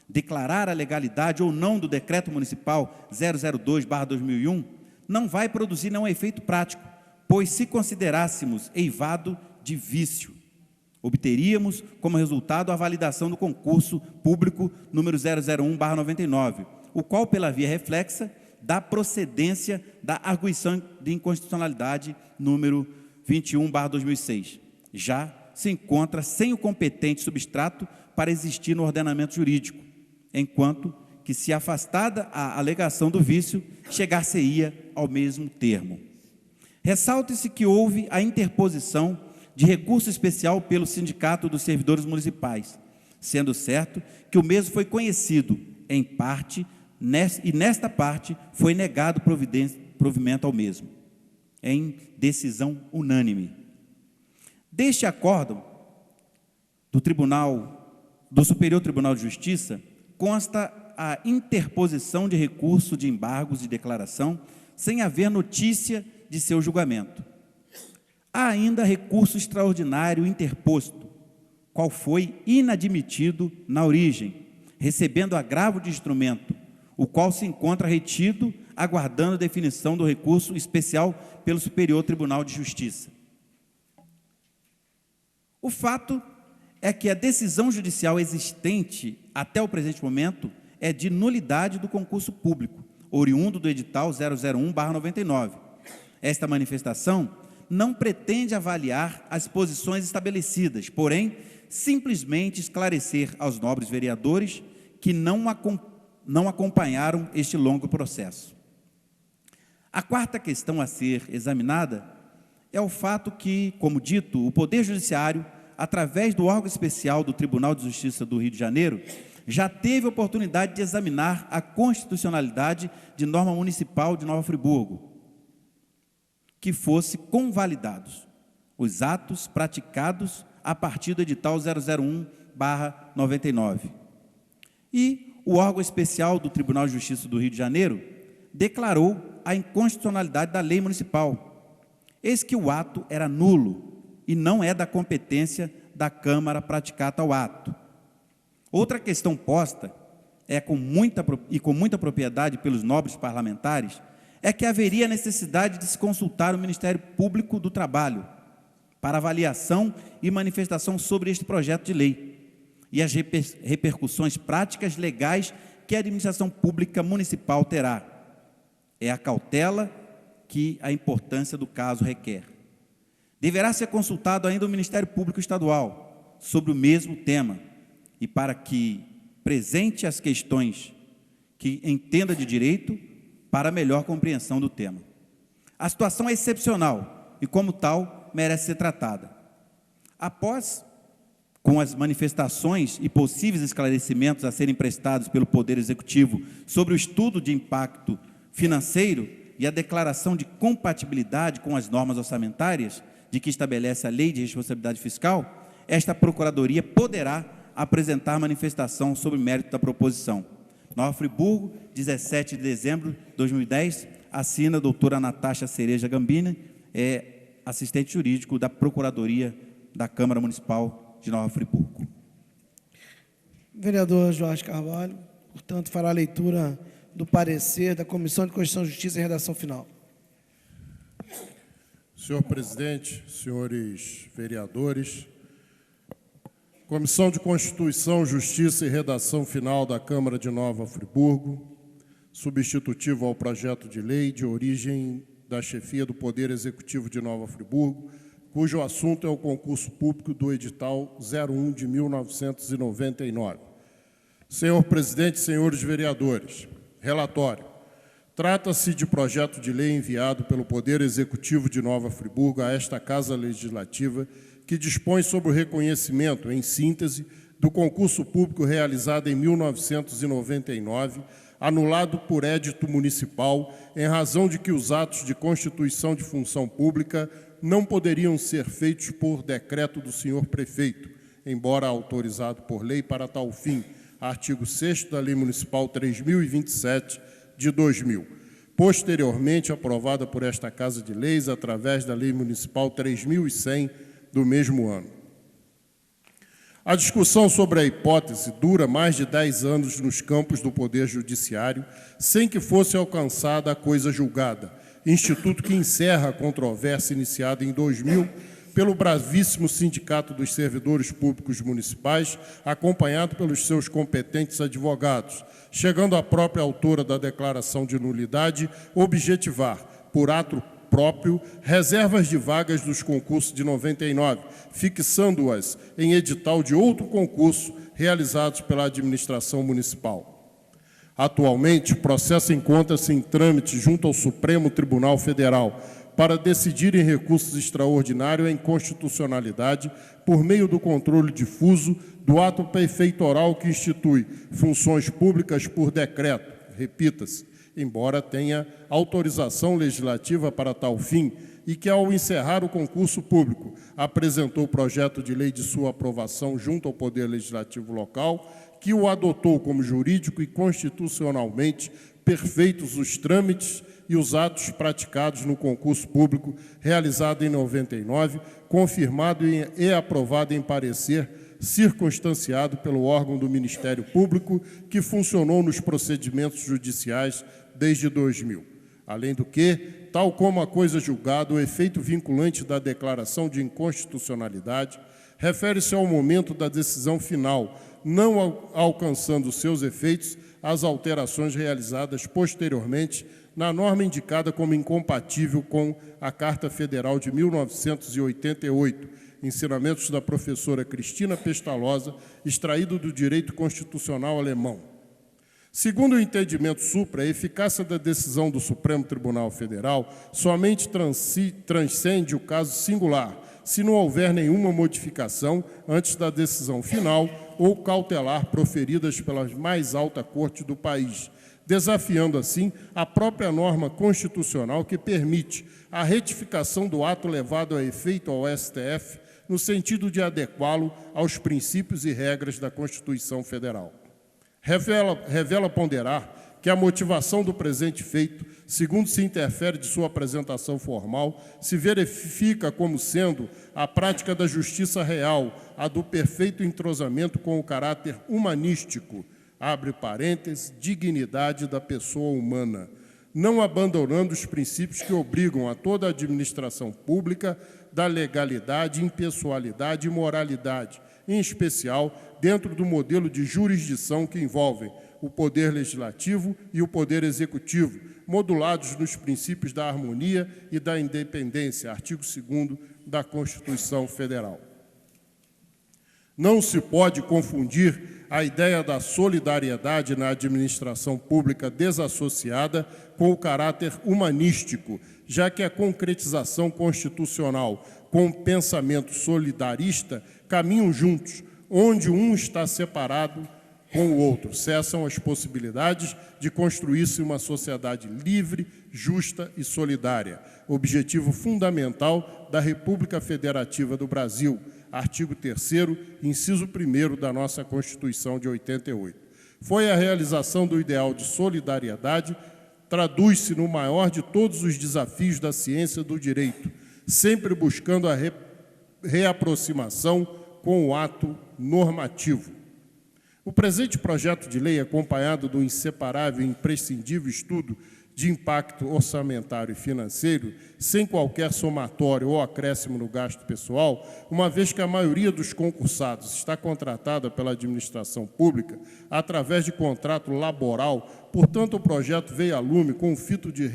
Declarar a legalidade ou não do decreto municipal 002/2001 não vai produzir nenhum efeito prático, pois se considerássemos eivado de vício, obteríamos como resultado a validação do concurso público número 001/99, o qual, pela via reflexa, dá procedência da arguição de inconstitucionalidade número 21/2006. Já se encontra sem o competente substrato para existir no ordenamento jurídico, enquanto que, se afastada a alegação do vício, chegar-se-ia ao mesmo termo. Ressalta-se que houve a interposição de recurso especial pelo Sindicato dos Servidores Municipais, sendo certo que o mesmo foi conhecido, em parte, e nesta parte foi negado provimento ao mesmo, em decisão unânime. Deste acórdão do Superior Tribunal de Justiça, consta a interposição de recurso de embargos de declaração sem haver notícia de seu julgamento. Há ainda recurso extraordinário interposto, qual foi inadmitido na origem, recebendo agravo de instrumento, o qual se encontra retido, aguardando a definição do recurso especial pelo Superior Tribunal de Justiça. O fato é que a decisão judicial existente até o presente momento é de nulidade do concurso público, oriundo do edital 001/99. Esta manifestação não pretende avaliar as posições estabelecidas, porém, simplesmente esclarecer aos nobres vereadores que não acompanharam este longo processo. A quarta questão a ser examinada é o fato que, como dito, o Poder Judiciário, através do órgão especial do Tribunal de Justiça do Rio de Janeiro, já teve a oportunidade de examinar a constitucionalidade de norma municipal de Nova Friburgo, que fosse convalidados os atos praticados a partir do edital 001/99. E o órgão especial do Tribunal de Justiça do Rio de Janeiro declarou a inconstitucionalidade da lei municipal. Eis que o ato era nulo e não é da competência da Câmara praticar tal ato. Outra questão posta com muita propriedade pelos nobres parlamentares é que haveria necessidade de se consultar o Ministério Público do Trabalho para avaliação e manifestação sobre este projeto de lei e as repercussões práticas legais que a administração pública municipal terá. É a cautela que a importância do caso requer. Deverá ser consultado ainda o Ministério Público Estadual sobre o mesmo tema, e para que presente as questões que entenda de direito para melhor compreensão do tema. A situação é excepcional e, como tal, merece ser tratada. Após, com as manifestações e possíveis esclarecimentos a serem prestados pelo Poder Executivo sobre o estudo de impacto financeiro e a declaração de compatibilidade com as normas orçamentárias de que estabelece a Lei de Responsabilidade Fiscal, esta Procuradoria poderá apresentar manifestação sobre o mérito da proposição. Nova Friburgo, 17 de dezembro de 2010, assina a doutora Natasha Cereja Gambini, assistente jurídico da Procuradoria da Câmara Municipal de Nova Friburgo. Vereador Jorge Carvalho, portanto, fará a leitura do parecer da Comissão de Constituição, Justiça e Redação Final. Senhor presidente, senhores vereadores, Comissão de Constituição, Justiça e Redação Final da Câmara de Nova Friburgo, substitutivo ao projeto de lei de origem da chefia do Poder Executivo de Nova Friburgo, cujo assunto é o concurso público do edital 01 de 1999. Senhor presidente, senhores vereadores, relatório. Trata-se de projeto de lei enviado pelo Poder Executivo de Nova Friburgo a esta Casa Legislativa, que dispõe sobre o reconhecimento, em síntese, do concurso público realizado em 1999, anulado por édito municipal, em razão de que os atos de constituição de função pública não poderiam ser feitos por decreto do senhor prefeito, embora autorizado por lei para tal fim, artigo 6º da Lei Municipal 3.027, de 2000, posteriormente aprovada por esta Casa de Leis através da Lei Municipal 3.100 do mesmo ano. A discussão sobre a hipótese dura mais de 10 anos nos campos do Poder Judiciário, sem que fosse alcançada a coisa julgada, instituto que encerra a controvérsia iniciada em 2000 pelo bravíssimo Sindicato dos Servidores Públicos Municipais, acompanhado pelos seus competentes advogados, chegando a própria autora da declaração de nulidade objetivar, por ato próprio, reservas de vagas dos concursos de 99, fixando-as em edital de outro concurso realizados pela administração municipal. Atualmente, o processo encontra-se em trâmite junto ao Supremo Tribunal Federal para decidir em recursos extraordinários a inconstitucionalidade por meio do controle difuso do ato prefeitoral que institui funções públicas por decreto, repita-se, embora tenha autorização legislativa para tal fim, e que, ao encerrar o concurso público, apresentou o projeto de lei de sua aprovação junto ao Poder Legislativo local, que o adotou como jurídico e constitucionalmente perfeitos os trâmites e os atos praticados no concurso público realizado em 99, confirmado e aprovado em parecer circunstanciado pelo órgão do Ministério Público, que funcionou nos procedimentos judiciais desde 2000. Além do que, tal como a coisa julgada, o efeito vinculante da declaração de inconstitucionalidade refere-se ao momento da decisão final, não alcançando seus efeitos as alterações realizadas posteriormente na norma indicada como incompatível com a Carta Federal de 1988, ensinamentos da professora Cristina Pestalosa, extraído do direito constitucional alemão. Segundo o entendimento supra, a eficácia da decisão do Supremo Tribunal Federal somente transcende o caso singular, se não houver nenhuma modificação antes da decisão final ou cautelar proferidas pela mais alta corte do país, desafiando, assim, a própria norma constitucional que permite a retificação do ato levado a efeito ao STF no sentido de adequá-lo aos princípios e regras da Constituição Federal. Revela ponderar que a motivação do presente feito, segundo se interfere de sua apresentação formal, se verifica como sendo a prática da justiça real, a do perfeito entrosamento com o caráter humanístico, abre parênteses, dignidade da pessoa humana, não abandonando os princípios que obrigam a toda a administração pública da legalidade, impessoalidade e moralidade, em especial dentro do modelo de jurisdição que envolvem o Poder Legislativo e o Poder Executivo, modulados nos princípios da harmonia e da independência, artigo 2º da Constituição Federal. Não se pode confundir a ideia da solidariedade na administração pública desassociada com o caráter humanístico, já que a concretização constitucional com o pensamento solidarista caminham juntos, onde um está separado com o outro. Cessam as possibilidades de construir-se uma sociedade livre, justa e solidária, objetivo fundamental da República Federativa do Brasil, artigo 3º, inciso 1º da nossa Constituição de 88. Foi a realização do ideal de solidariedade, traduz-se no maior de todos os desafios da ciência do direito, sempre buscando a reaproximação com o ato normativo. O presente projeto de lei, acompanhado do inseparável e imprescindível estudo de impacto orçamentário e financeiro, sem qualquer somatório ou acréscimo no gasto pessoal, uma vez que a maioria dos concursados está contratada pela administração pública através de contrato laboral. Portanto, o projeto veio a lume com o fito de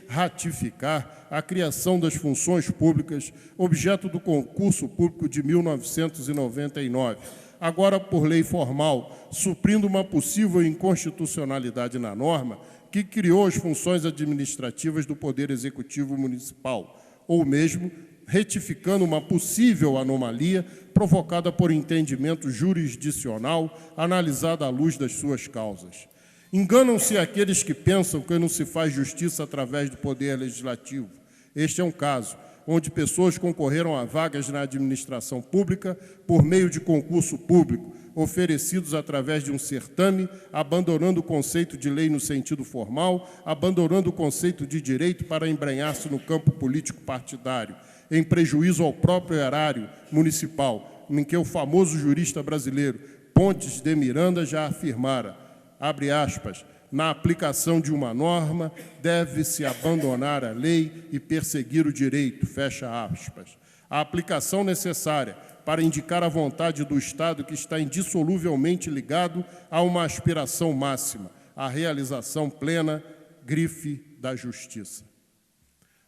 ratificar a criação das funções públicas, objeto do concurso público de 1999, agora por lei formal, suprindo uma possível inconstitucionalidade na norma que criou as funções administrativas do Poder Executivo Municipal, ou mesmo retificando uma possível anomalia provocada por entendimento jurisdicional analisada à luz das suas causas. Enganam-se aqueles que pensam que não se faz justiça através do Poder Legislativo. Este é um caso onde pessoas concorreram a vagas na administração pública por meio de concurso público, oferecidos através de um certame, abandonando o conceito de lei no sentido formal, abandonando o conceito de direito para embrenhar-se no campo político partidário, em prejuízo ao próprio erário municipal, em que o famoso jurista brasileiro Pontes de Miranda já afirmara, abre aspas, na aplicação de uma norma, deve-se abandonar a lei e perseguir o direito, fecha aspas. A aplicação necessária para indicar a vontade do Estado que está indissoluvelmente ligado a uma aspiração máxima, a realização plena, grife da justiça.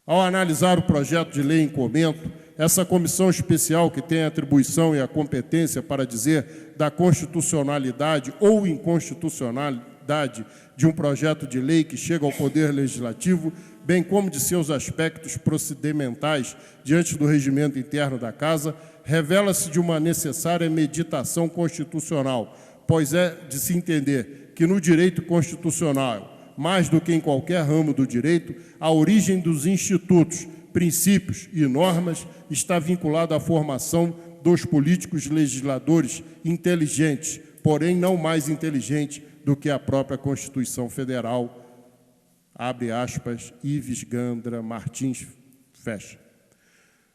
Ao analisar o projeto de lei em comento, essa comissão especial que tem a atribuição e a competência para dizer da constitucionalidade ou inconstitucionalidade de um projeto de lei que chega ao Poder Legislativo, bem como de seus aspectos procedimentais diante do regimento interno da Casa, revela-se de uma necessária meditação constitucional, pois é de se entender que no direito constitucional, mais do que em qualquer ramo do direito, a origem dos institutos, princípios e normas está vinculada à formação dos políticos legisladores inteligentes, porém não mais inteligentes do que a própria Constituição Federal, abre aspas, Ives Gandra Martins, fecha.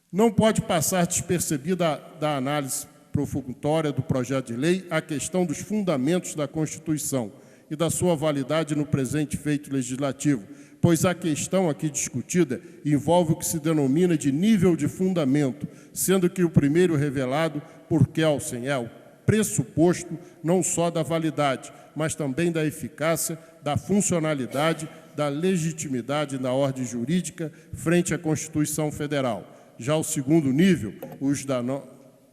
Não pode passar despercebida da análise profunditória do projeto de lei a questão dos fundamentos da Constituição e da sua validade no presente feito legislativo, pois a questão aqui discutida envolve o que se denomina de nível de fundamento, sendo que o primeiro revelado por Kelsen é o pressuposto não só da validade, mas também da eficácia, da funcionalidade, da legitimidade da ordem jurídica frente à Constituição Federal. Já o segundo nível, os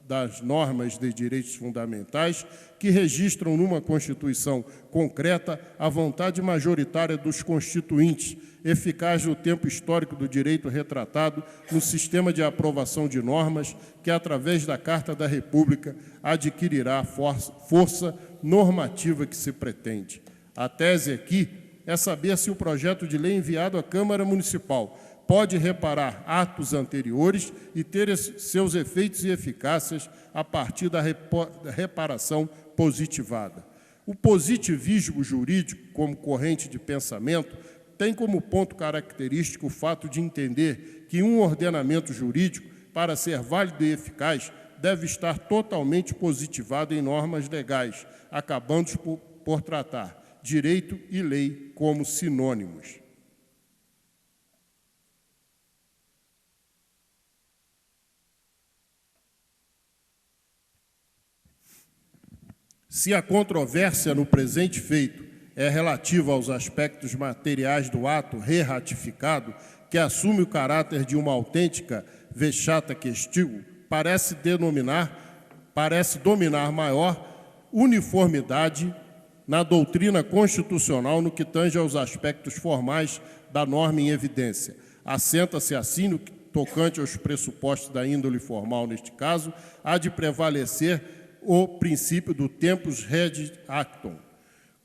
das normas de direitos fundamentais, que registram numa Constituição concreta a vontade majoritária dos constituintes, eficaz no tempo histórico do direito retratado no sistema de aprovação de normas que, através da Carta da República, adquirirá a força normativa que se pretende. A tese aqui é saber se o projeto de lei enviado à Câmara Municipal pode reparar atos anteriores e ter seus efeitos e eficácias a partir da reparação positivada. O positivismo jurídico, como corrente de pensamento, tem como ponto característico o fato de entender que um ordenamento jurídico, para ser válido e eficaz, deve estar totalmente positivado em normas legais, acabando por tratar direito e lei como sinônimos. Se a controvérsia no presente feito é relativa aos aspectos materiais do ato re-ratificado, que assume o caráter de uma autêntica vexata questio, parece dominar maior uniformidade na doutrina constitucional no que tange aos aspectos formais da norma em evidência. Assenta-se assim, no tocante aos pressupostos da índole formal, neste caso, há de prevalecer o princípio do tempus regit actum.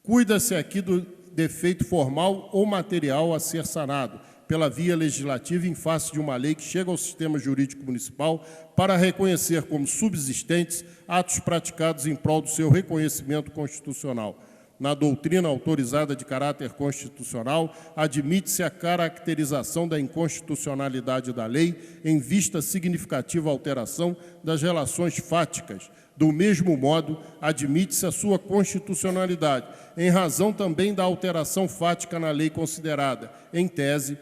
Cuida-se aqui do defeito formal ou material a ser sanado pela via legislativa em face de uma lei que chega ao sistema jurídico municipal para reconhecer como subsistentes atos praticados em prol do seu reconhecimento constitucional. Na doutrina autorizada de caráter constitucional, admite-se a caracterização da inconstitucionalidade da lei em vista à significativa alteração das relações fáticas. Do mesmo modo, admite-se a sua constitucionalidade, em razão também da alteração fática na lei considerada, em tese,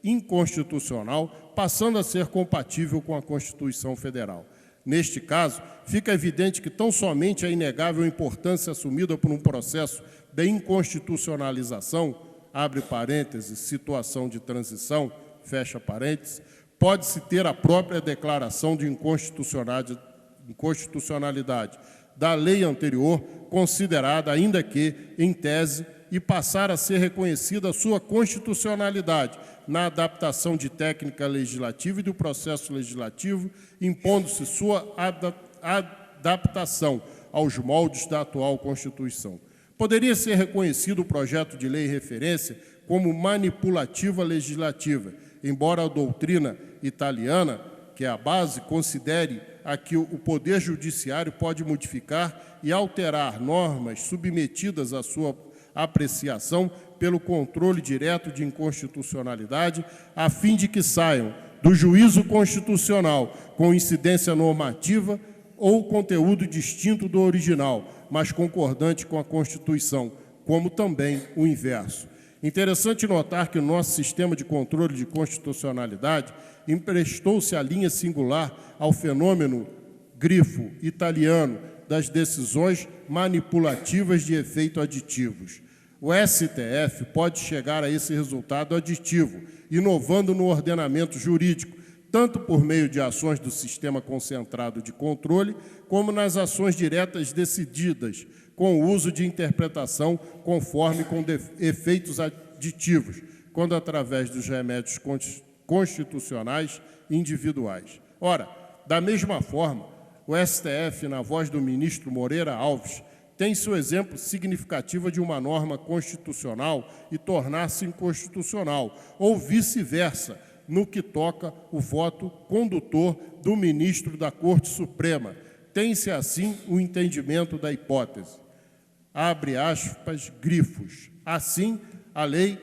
inconstitucional, passando a ser compatível com a Constituição Federal. Neste caso, fica evidente que tão somente a inegável importância assumida por um processo de inconstitucionalização, abre parênteses, situação de transição, fecha parênteses, pode-se ter a própria declaração de inconstitucionalidade da lei anterior, considerada, ainda que, em tese, e passar a ser reconhecida a sua constitucionalidade na adaptação de técnica legislativa e do processo legislativo, impondo-se sua adaptação aos moldes da atual Constituição. Poderia ser reconhecido o projeto de lei referência como manipulativa legislativa, embora a doutrina italiana, que é a base, considere a que o Poder Judiciário pode modificar e alterar normas submetidas à sua apreciação pelo controle direto de inconstitucionalidade, a fim de que saiam do juízo constitucional com incidência normativa ou conteúdo distinto do original, mas concordante com a Constituição, como também o inverso. Interessante notar que o nosso sistema de controle de constitucionalidade emprestou-se a linha singular ao fenômeno grifo italiano das decisões manipulativas de efeito aditivos. O STF pode chegar a esse resultado aditivo, inovando no ordenamento jurídico, tanto por meio de ações do sistema concentrado de controle, como nas ações diretas decididas, com o uso de interpretação conforme com efeitos aditivos, quando através dos remédios constitucionais individuais. Ora, da mesma forma, o STF, na voz do ministro Moreira Alves, tem seu exemplo significativo de uma norma constitucional e tornar-se inconstitucional, ou vice-versa, no que toca o voto condutor do ministro da Corte Suprema. Tem-se, assim, o entendimento da hipótese. Abre aspas, grifos. Assim, a lei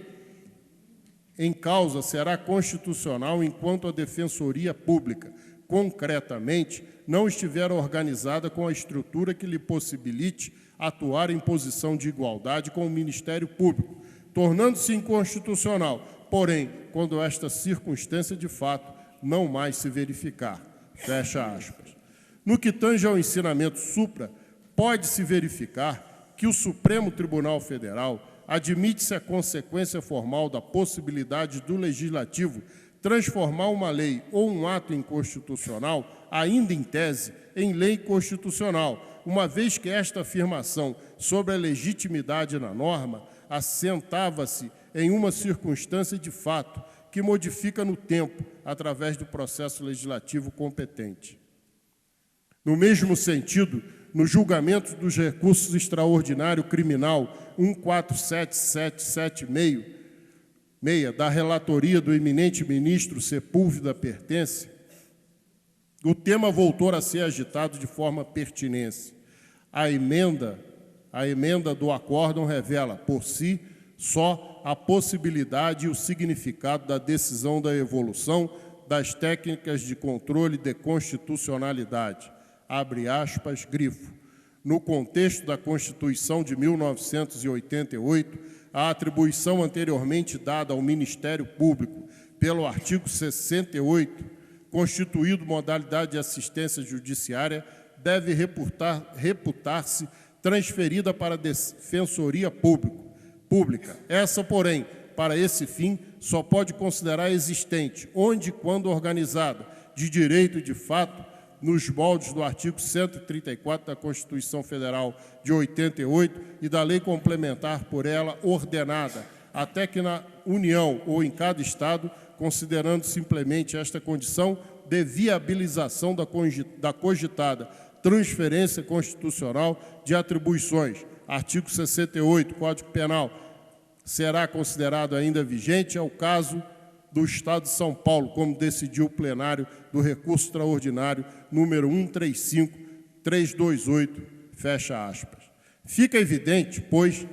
em causa será constitucional enquanto a Defensoria Pública, concretamente, não estiver organizada com a estrutura que lhe possibilite atuar em posição de igualdade com o Ministério Público, tornando-se inconstitucional, porém, quando esta circunstância de fato não mais se verificar. Fecha aspas. No que tange ao ensinamento supra, pode-se verificar que o Supremo Tribunal Federal admite-se a consequência formal da possibilidade do Legislativo transformar uma lei ou um ato inconstitucional, ainda em tese, em lei constitucional, uma vez que esta afirmação sobre a legitimidade na norma assentava-se em uma circunstância de fato que modifica no tempo, através do processo legislativo competente. No mesmo sentido, no julgamento dos recursos extraordinário criminal 147776, da relatoria do eminente ministro Sepúlveda Pertence, o tema voltou a ser agitado de forma pertinente. A emenda do acórdão revela, por si, só a possibilidade e o significado da decisão da evolução das técnicas de controle de constitucionalidade. Abre aspas, grifo. No contexto da Constituição de 1988, a atribuição anteriormente dada ao Ministério Público pelo artigo 68, constituído modalidade de assistência judiciária, deve reputar-se transferida para a Defensoria Pública. Essa, porém, para esse fim, só pode considerar existente, onde e quando organizada, de direito e de fato, nos moldes do artigo 134 da Constituição Federal de 88 e da lei complementar por ela ordenada, até que na União ou em cada Estado, considerando simplesmente esta condição de viabilização da cogitada transferência constitucional de atribuições. Artigo 68, Código Penal, será considerado ainda vigente, é o caso do Estado de São Paulo, como decidiu o plenário do recurso extraordinário número 135328, fecha aspas. Fica evidente, pois,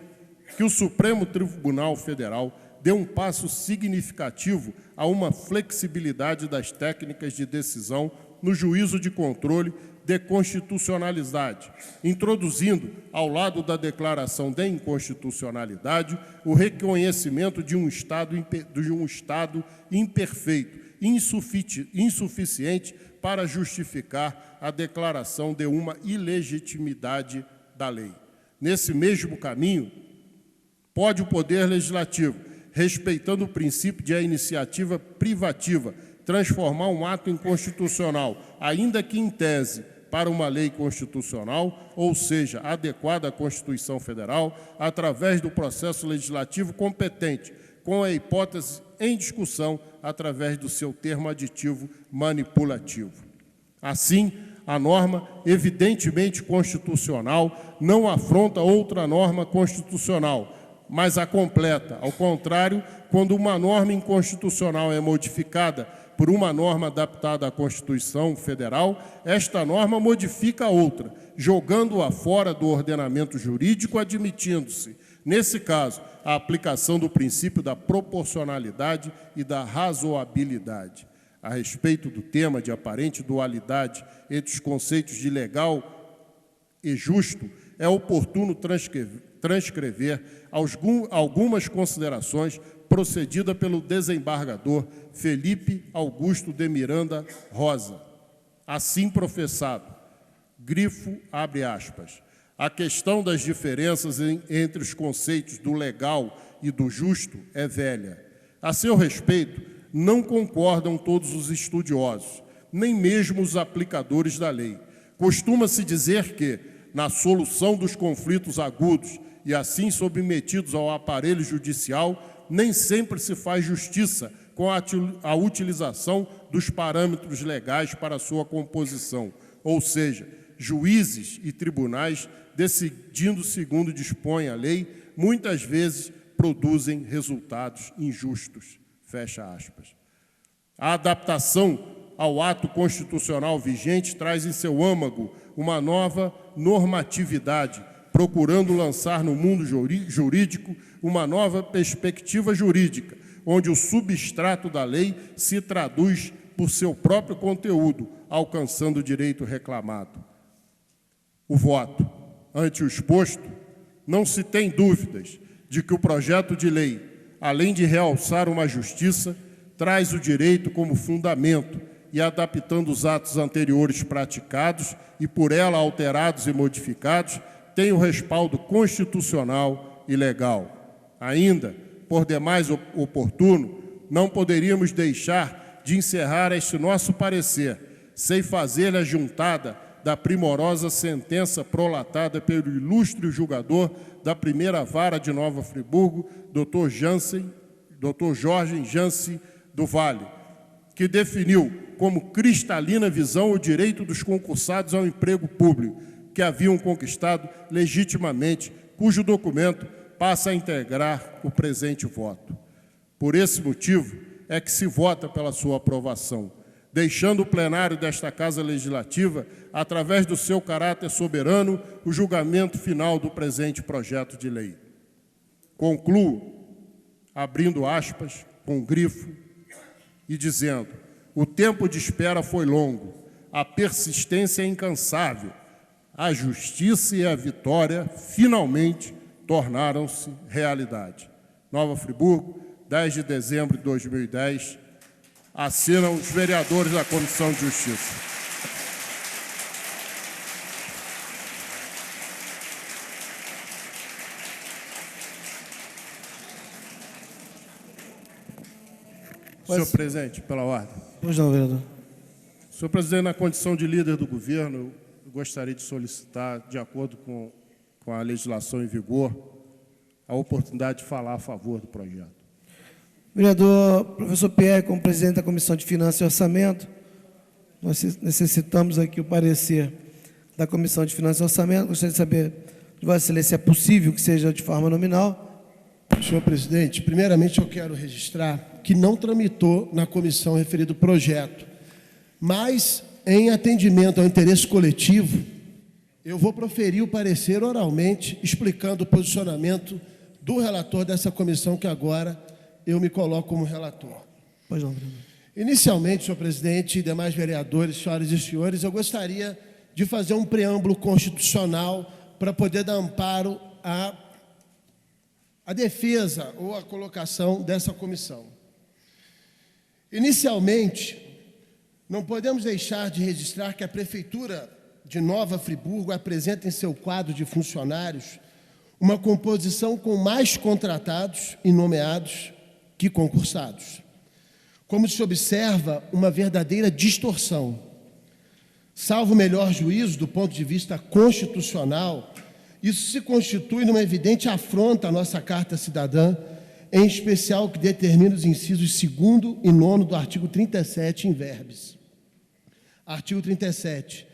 que o Supremo Tribunal Federal dê um passo significativo a uma flexibilidade das técnicas de decisão no juízo de controle de constitucionalidade, introduzindo, ao lado da declaração de inconstitucionalidade, o reconhecimento de um Estado imperfeito, insuficiente para justificar a declaração de uma ilegitimidade da lei. Nesse mesmo caminho, pode o Poder Legislativo, respeitando o princípio de a iniciativa privativa, transformar um ato inconstitucional, ainda que em tese, para uma lei constitucional, ou seja, adequada à Constituição Federal, através do processo legislativo competente, com a hipótese em discussão, através do seu termo aditivo manipulativo. Assim, a norma, evidentemente constitucional, não afronta outra norma constitucional, mas a completa. Ao contrário, quando uma norma inconstitucional é modificada por uma norma adaptada à Constituição Federal, esta norma modifica a outra, jogando-a fora do ordenamento jurídico, admitindo-se, nesse caso, a aplicação do princípio da proporcionalidade e da razoabilidade. A respeito do tema de aparente dualidade entre os conceitos de legal e justo, é oportuno transcrever algumas considerações procedida pelo desembargador Felipe Augusto de Miranda Rosa. Assim professado, grifo, abre aspas, a questão das diferenças entre os conceitos do legal e do justo é velha. A seu respeito, não concordam todos os estudiosos, nem mesmo os aplicadores da lei. Costuma-se dizer que, na solução dos conflitos agudos e assim submetidos ao aparelho judicial, nem sempre se faz justiça com a utilização dos parâmetros legais para sua composição, ou seja, juízes e tribunais, decidindo segundo dispõe a lei, muitas vezes produzem resultados injustos. Fecha aspas. A adaptação ao ato constitucional vigente traz em seu âmago uma nova normatividade, procurando lançar no mundo jurídico uma nova perspectiva jurídica, onde o substrato da lei se traduz por seu próprio conteúdo, alcançando o direito reclamado. O voto. Ante o exposto, não se tem dúvidas de que o projeto de lei, além de realçar uma justiça, traz o direito como fundamento e, adaptando os atos anteriores praticados e por ela alterados e modificados, tem o respaldo constitucional e legal. Ainda, por demais oportuno, não poderíamos deixar de encerrar este nosso parecer, sem fazer a juntada da primorosa sentença prolatada pelo ilustre julgador da primeira vara de Nova Friburgo, Dr. Jorge Jansen do Vale, que definiu como cristalina visão o direito dos concursados ao emprego público, que haviam conquistado legitimamente, cujo documento passa a integrar o presente voto. Por esse motivo é que se vota pela sua aprovação, deixando o plenário desta Casa Legislativa, através do seu caráter soberano, o julgamento final do presente projeto de lei. Concluo, abrindo aspas, com grifo, e dizendo: o tempo de espera foi longo, a persistência é incansável, a justiça e a vitória finalmente tornaram-se realidade. Nova Friburgo, 10 de dezembro de 2010, assinam os vereadores da Comissão de Justiça. Senhor presidente, pela ordem. Pois não, vereador. Senhor presidente, na condição de líder do governo, eu gostaria de solicitar, de acordo com a legislação em vigor, a oportunidade de falar a favor do projeto. Vereador professor Pierre, como presidente da Comissão de Finanças e Orçamento, nós necessitamos aqui o parecer da Comissão de Finanças e Orçamento. Gostaria de saber de Vossa Excelência se é possível que seja de forma nominal. Senhor presidente, primeiramente eu quero registrar que não tramitou na comissão referido projeto, mas, em atendimento ao interesse coletivo, eu vou proferir o parecer oralmente, explicando o posicionamento do relator dessa comissão, que agora eu me coloco como relator. Pois não, vereador. Inicialmente, senhor presidente e demais vereadores, senhoras e senhores, eu gostaria de fazer um preâmbulo constitucional para poder dar amparo à defesa ou à colocação dessa comissão. Inicialmente, não podemos deixar de registrar que a Prefeitura de Nova Friburgo apresenta em seu quadro de funcionários uma composição com mais contratados e nomeados que concursados. Como se observa, uma verdadeira distorção. Salvo o melhor juízo do ponto de vista constitucional, isso se constitui numa evidente afronta à nossa Carta Cidadã, em especial que determina os incisos 2º e 9º do artigo 37 in verbis. Artigo 37.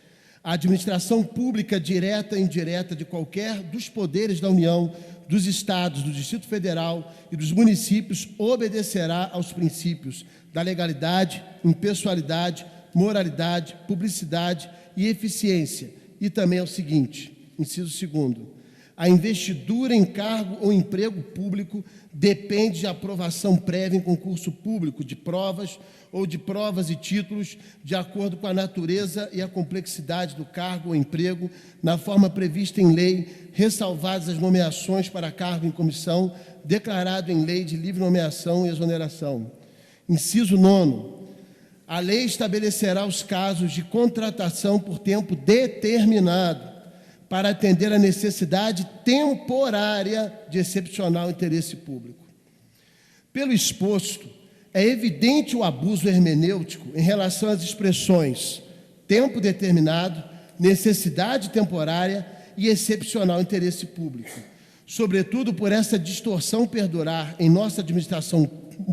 A administração pública direta e indireta de qualquer dos poderes da União, dos Estados, do Distrito Federal e dos municípios obedecerá aos princípios da legalidade, impessoalidade, moralidade, publicidade e eficiência. E também é o seguinte, inciso 2º, a investidura em cargo ou emprego público depende de aprovação prévia em concurso público de provas ou de provas e títulos de acordo com a natureza e a complexidade do cargo ou emprego, na forma prevista em lei, ressalvadas as nomeações para cargo em comissão, declarado em lei de livre nomeação e exoneração. Inciso 9º, a lei estabelecerá os casos de contratação por tempo determinado para atender a necessidade temporária de excepcional interesse público. Pelo exposto, é evidente o abuso hermenêutico em relação às expressões tempo determinado, necessidade temporária e excepcional interesse público, sobretudo por essa distorção perdurar em nossa administração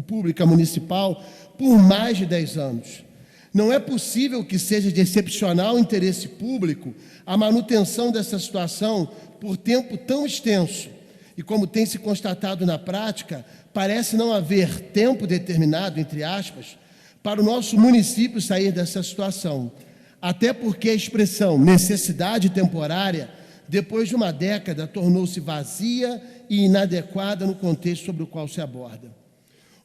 pública municipal por mais de 10 anos. Não é possível que seja de excepcional interesse público a manutenção dessa situação por tempo tão extenso. E como tem se constatado na prática, parece não haver tempo determinado, entre aspas, para o nosso município sair dessa situação. Até porque a expressão necessidade temporária, depois de uma década, tornou-se vazia e inadequada no contexto sobre o qual se aborda.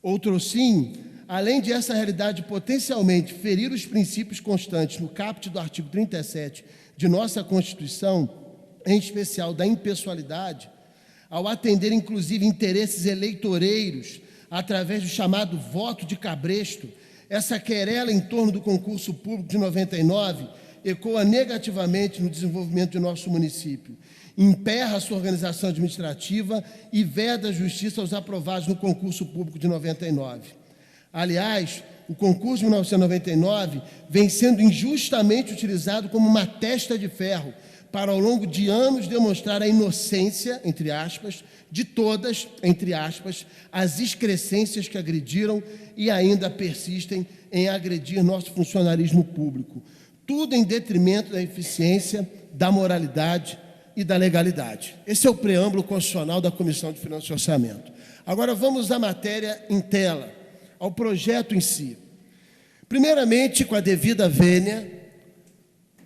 Outrossim, além de essa realidade potencialmente ferir os princípios constantes no caput do artigo 37 de nossa Constituição, em especial da impessoalidade, ao atender inclusive interesses eleitoreiros através do chamado voto de cabresto, essa querela em torno do concurso público de 99 ecoa negativamente no desenvolvimento de nosso município, emperra a sua organização administrativa e veda a justiça aos aprovados no concurso público de 99. Aliás, o concurso de 1999 vem sendo injustamente utilizado como uma testa de ferro para, ao longo de anos, demonstrar a inocência, entre aspas, de todas, entre aspas, as excrescências que agrediram e ainda persistem em agredir nosso funcionarismo público. Tudo em detrimento da eficiência, da moralidade e da legalidade. Esse é o preâmbulo constitucional da Comissão de Finanças e Orçamento. Agora vamos à matéria em tela, ao projeto em si. Primeiramente, com a devida vênia,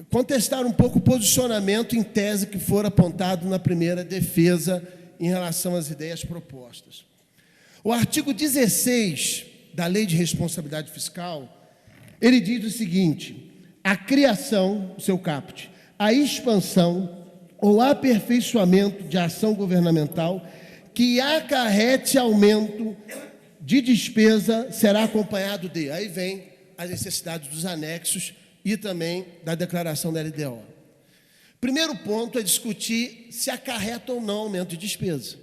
contestar um pouco o posicionamento em tese que for apontado na primeira defesa em relação às ideias propostas. O artigo 16 da Lei de Responsabilidade Fiscal, ele diz o seguinte: a criação, seu caput, a expansão ou aperfeiçoamento de ação governamental que acarrete aumento de despesa será acompanhado de... Aí vem as necessidades dos anexos e também da declaração da LDO. Primeiro ponto é discutir se acarreta ou não aumento de despesa.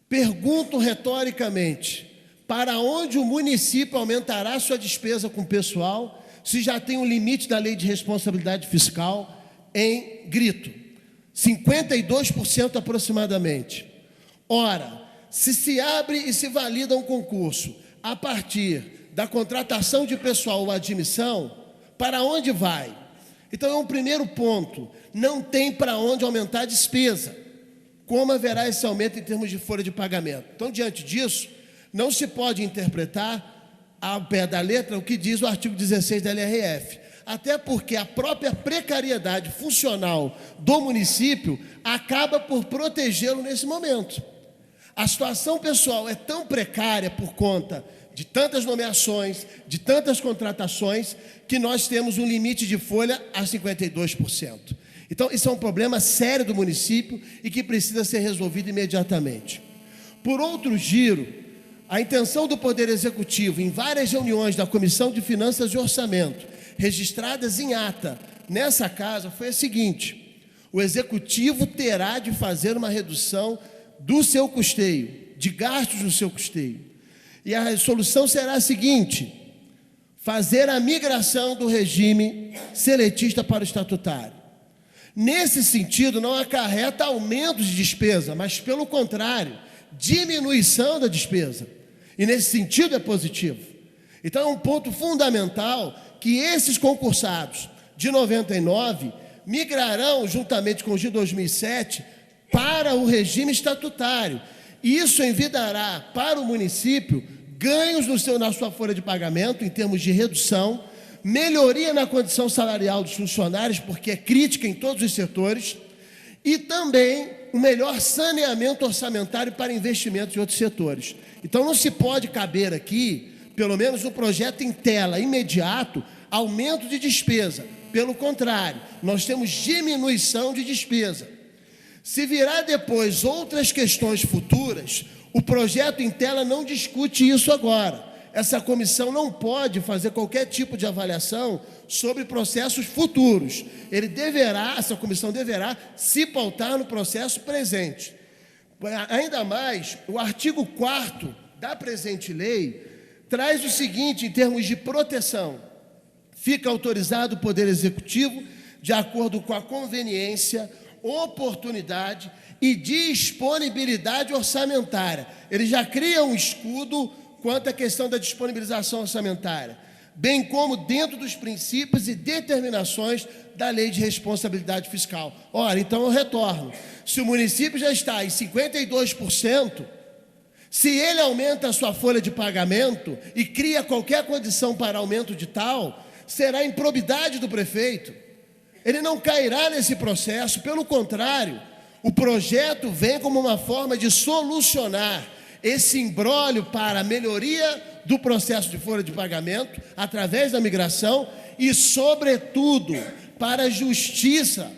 Pergunto retoricamente, para onde o município aumentará sua despesa com o pessoal, se já tem um limite da Lei de Responsabilidade Fiscal em grito, 52% aproximadamente. Ora, se abre e se valida um concurso a partir da contratação de pessoal ou admissão, para onde vai? Então, é um primeiro ponto. Não tem para onde aumentar a despesa. Como haverá esse aumento em termos de folha de pagamento? Então, diante disso, não se pode interpretar ao pé da letra o que diz o artigo 16 da LRF. Até porque a própria precariedade funcional do município acaba por protegê-lo nesse momento. A situação pessoal é tão precária por conta de tantas nomeações, de tantas contratações, que nós temos um limite de folha a 52%. Então, isso é um problema sério do município e que precisa ser resolvido imediatamente. Por outro giro, a intenção do Poder Executivo, em várias reuniões da Comissão de Finanças e Orçamento, registradas em ata nessa casa, foi a seguinte: o Executivo terá de fazer uma redução do seu custeio, de gastos do seu custeio. E a solução será a seguinte: fazer a migração do regime seletista para o estatutário. Nesse sentido, não acarreta aumento de despesa, mas, pelo contrário, diminuição da despesa. E, nesse sentido, é positivo. Então, é um ponto fundamental que esses concursados de 99 migrarão, juntamente com os de 2007, para o regime estatutário. Isso envidará para o município ganhos na sua folha de pagamento, em termos de redução, melhoria na condição salarial dos funcionários, porque é crítica em todos os setores, e também um melhor saneamento orçamentário para investimentos em outros setores. Então, não se pode caber aqui, pelo menos no projeto em tela imediato, aumento de despesa. Pelo contrário, nós temos diminuição de despesa. Se virar depois outras questões futuras, o projeto em tela não discute isso agora. Essa comissão não pode fazer qualquer tipo de avaliação sobre processos futuros. Essa comissão deverá se pautar no processo presente. Ainda mais, o artigo 4º da presente lei traz o seguinte, em termos de proteção: fica autorizado o Poder Executivo, de acordo com a conveniência, oportunidade e disponibilidade orçamentária. Ele já cria um escudo quanto à questão da disponibilização orçamentária, bem como dentro dos princípios e determinações da Lei de Responsabilidade Fiscal. Ora, então eu retorno. Se o município já está em 52%, se ele aumenta a sua folha de pagamento e cria qualquer condição para aumento de tal, será improbidade do prefeito. Ele não cairá nesse processo, pelo contrário, o projeto vem como uma forma de solucionar esse imbróglio para a melhoria do processo de folha de pagamento, através da migração, e, sobretudo, para a justiça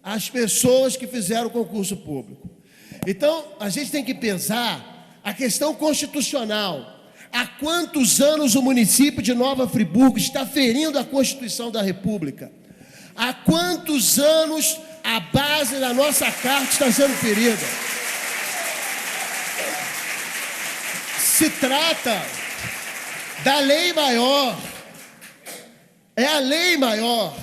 às pessoas que fizeram o concurso público. Então, a gente tem que pesar a questão constitucional. Há quantos anos o município de Nova Friburgo está ferindo a Constituição da República? Há quantos anos a base da nossa Carta está sendo ferida? Se trata da lei maior, é a lei maior.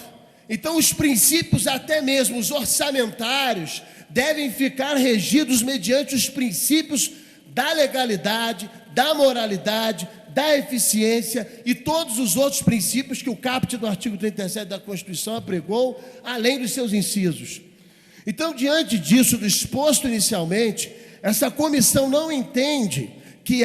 Então, os princípios, até mesmo os orçamentários, devem ficar regidos mediante os princípios da legalidade, da moralidade, da eficiência e todos os outros princípios que o caput do artigo 37 da Constituição apregou, além dos seus incisos. Então, diante disso, do exposto inicialmente, essa comissão não entende que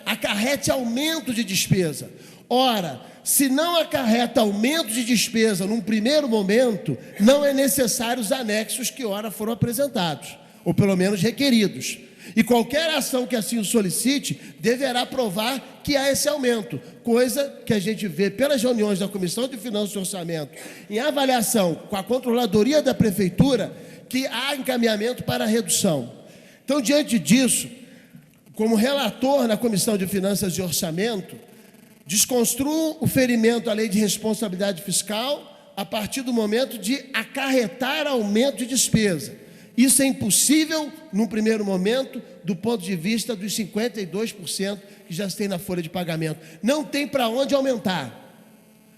acarrete aumento de despesa. Ora, se não acarreta aumento de despesa num primeiro momento, não é necessário os anexos que ora foram apresentados, ou pelo menos requeridos. E qualquer ação que assim o solicite, deverá provar que há esse aumento, coisa que a gente vê pelas reuniões da Comissão de Finanças e Orçamento, em avaliação com a Controladoria da Prefeitura, que há encaminhamento para a redução. Então, diante disso, como relator na Comissão de Finanças e Orçamento, desconstruo o ferimento à Lei de Responsabilidade Fiscal a partir do momento de acarretar aumento de despesa. Isso é impossível, num primeiro momento, do ponto de vista dos 52% que já se tem na folha de pagamento. Não tem para onde aumentar.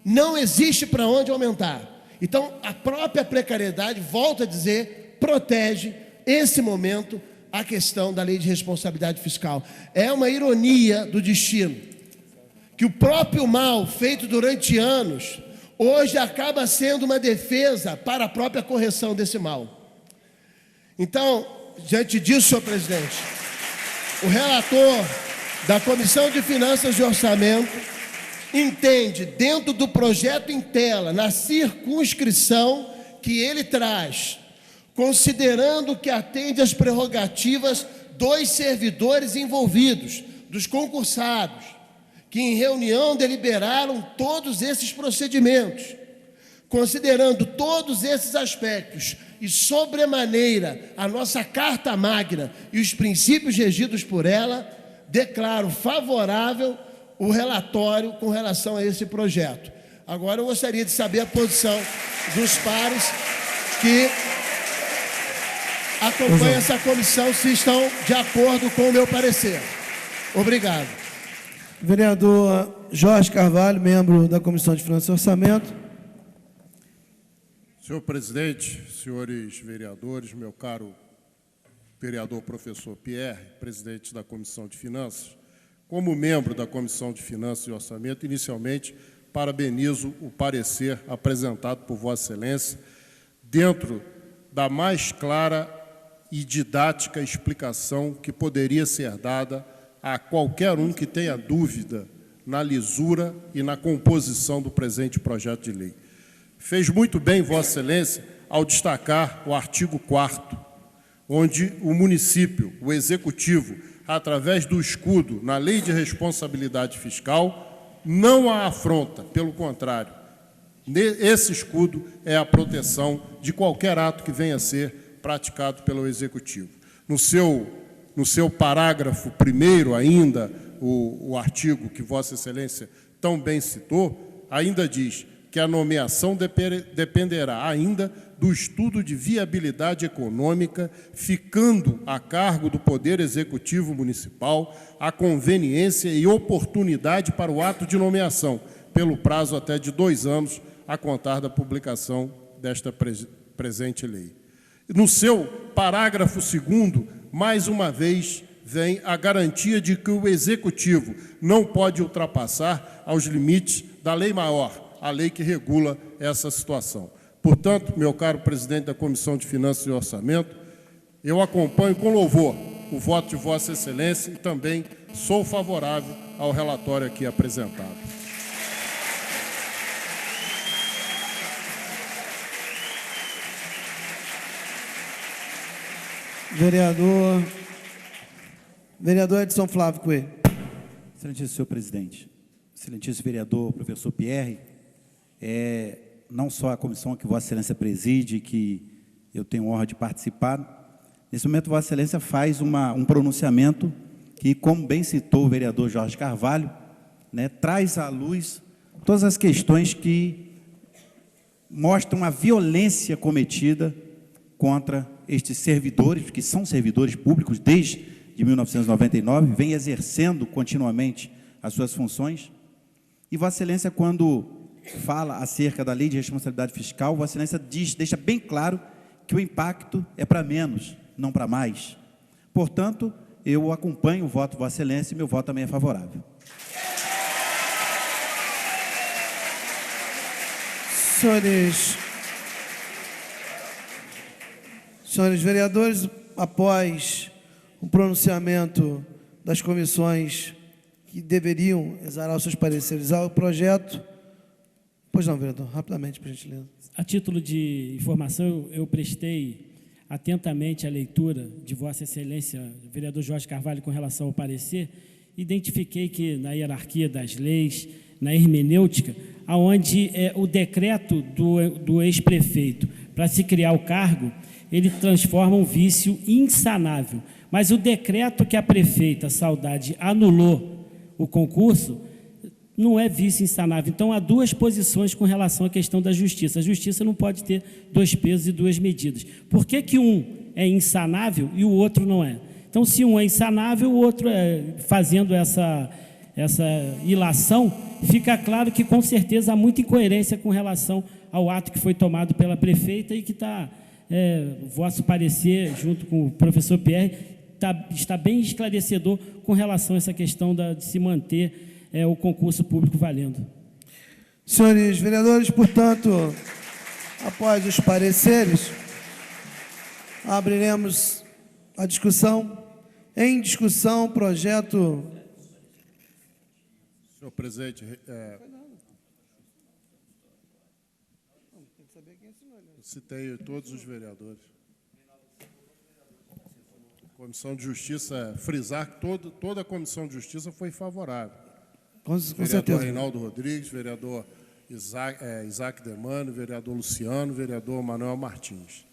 Não existe para onde aumentar. Então, a própria precariedade, volto a dizer, protege esse momento a questão da Lei de Responsabilidade Fiscal. É uma ironia do destino que o próprio mal feito durante anos, hoje acaba sendo uma defesa para a própria correção desse mal. Então, diante disso, senhor presidente, o relator da Comissão de Finanças e Orçamento entende, dentro do projeto em tela, na circunscrição que ele traz, considerando que atende às prerrogativas 2 servidores envolvidos, dos concursados, que em reunião deliberaram todos esses procedimentos. Considerando todos esses aspectos e, sobremaneira, a nossa Carta Magna e os princípios regidos por ela, declaro favorável o relatório com relação a esse projeto. Agora eu gostaria de saber a posição dos pares que acompanham essa comissão, se estão de acordo com o meu parecer. Obrigado. Vereador Jorge Carvalho, membro da Comissão de Finanças e Orçamento. Senhor presidente, senhores vereadores, meu caro vereador professor Pierre, presidente da Comissão de Finanças, como membro da Comissão de Finanças e Orçamento, inicialmente parabenizo o parecer apresentado por Vossa Excelência dentro da mais clara e didática explicação que poderia ser dada a qualquer um que tenha dúvida na lisura e na composição do presente projeto de lei. Fez muito bem Vossa Excelência ao destacar o artigo 4º, onde o município, o executivo, através do escudo na Lei de Responsabilidade Fiscal, não a afronta, pelo contrário. Esse escudo é a proteção de qualquer ato que venha a ser praticado pelo executivo. No seu parágrafo 1º ainda, o artigo que Vossa Excelência tão bem citou, ainda diz que a nomeação dependerá ainda do estudo de viabilidade econômica, ficando a cargo do Poder Executivo Municipal a conveniência e oportunidade para o ato de nomeação, pelo prazo até de 2 anos, a contar da publicação desta presente lei. No seu parágrafo 2º, mais uma vez, vem a garantia de que o Executivo não pode ultrapassar aos limites da lei maior, a lei que regula essa situação. Portanto, meu caro presidente da Comissão de Finanças e Orçamento, eu acompanho com louvor o voto de Vossa Excelência e também sou favorável ao relatório aqui apresentado. Vereador Edson Flávio Coelho. Excelentíssimo senhor presidente, excelentíssimo vereador professor Pierre, não só a comissão que Vossa Excelência preside, que eu tenho honra de participar, nesse momento Vossa Excelência faz um pronunciamento que, como bem citou o vereador Jorge Carvalho, traz à luz todas as questões que mostram a violência cometida contra estes servidores, que são servidores públicos desde 1999, vem exercendo continuamente as suas funções. E Vossa Excelência, quando fala acerca da Lei de Responsabilidade Fiscal, Vossa Excelência deixa bem claro que o impacto é para menos, não para mais. Portanto, eu acompanho o voto de Vossa Excelência e meu voto também é favorável. Senhores vereadores, após o pronunciamento das comissões que deveriam exarar os seus pareceres ao projeto. Pois não, vereador, rapidamente, por gentileza. A título de informação, eu prestei atentamente a leitura de Vossa Excelência, vereador Jorge Carvalho, com relação ao parecer, identifiquei que na hierarquia das leis, na hermenêutica, aonde o decreto do ex-prefeito para se criar o cargo, ele transforma um vício insanável. Mas o decreto que a prefeita Saudade anulou o concurso não é vício insanável. Então, há 2 posições com relação à questão da justiça. A justiça não pode ter 2 pesos e 2 medidas. Por que um é insanável e o outro não é? Então, se um é insanável, o outro fazendo essa ilação, fica claro que, com certeza, há muita incoerência com relação ao ato que foi tomado pela prefeita e que está, vosso parecer, junto com o professor Pierre, está bem esclarecedor com relação a essa questão de se manter o concurso público valendo. Senhores vereadores, portanto, após os pareceres, abriremos a discussão. Em discussão, projeto... Senhor presidente, citei todos os vereadores. Comissão de Justiça, frisar que toda a Comissão de Justiça foi favorável. Com Vereador certeza. Reinaldo Rodrigues, vereador Isaac Demano, vereador Luciano, vereador Manuel Martins.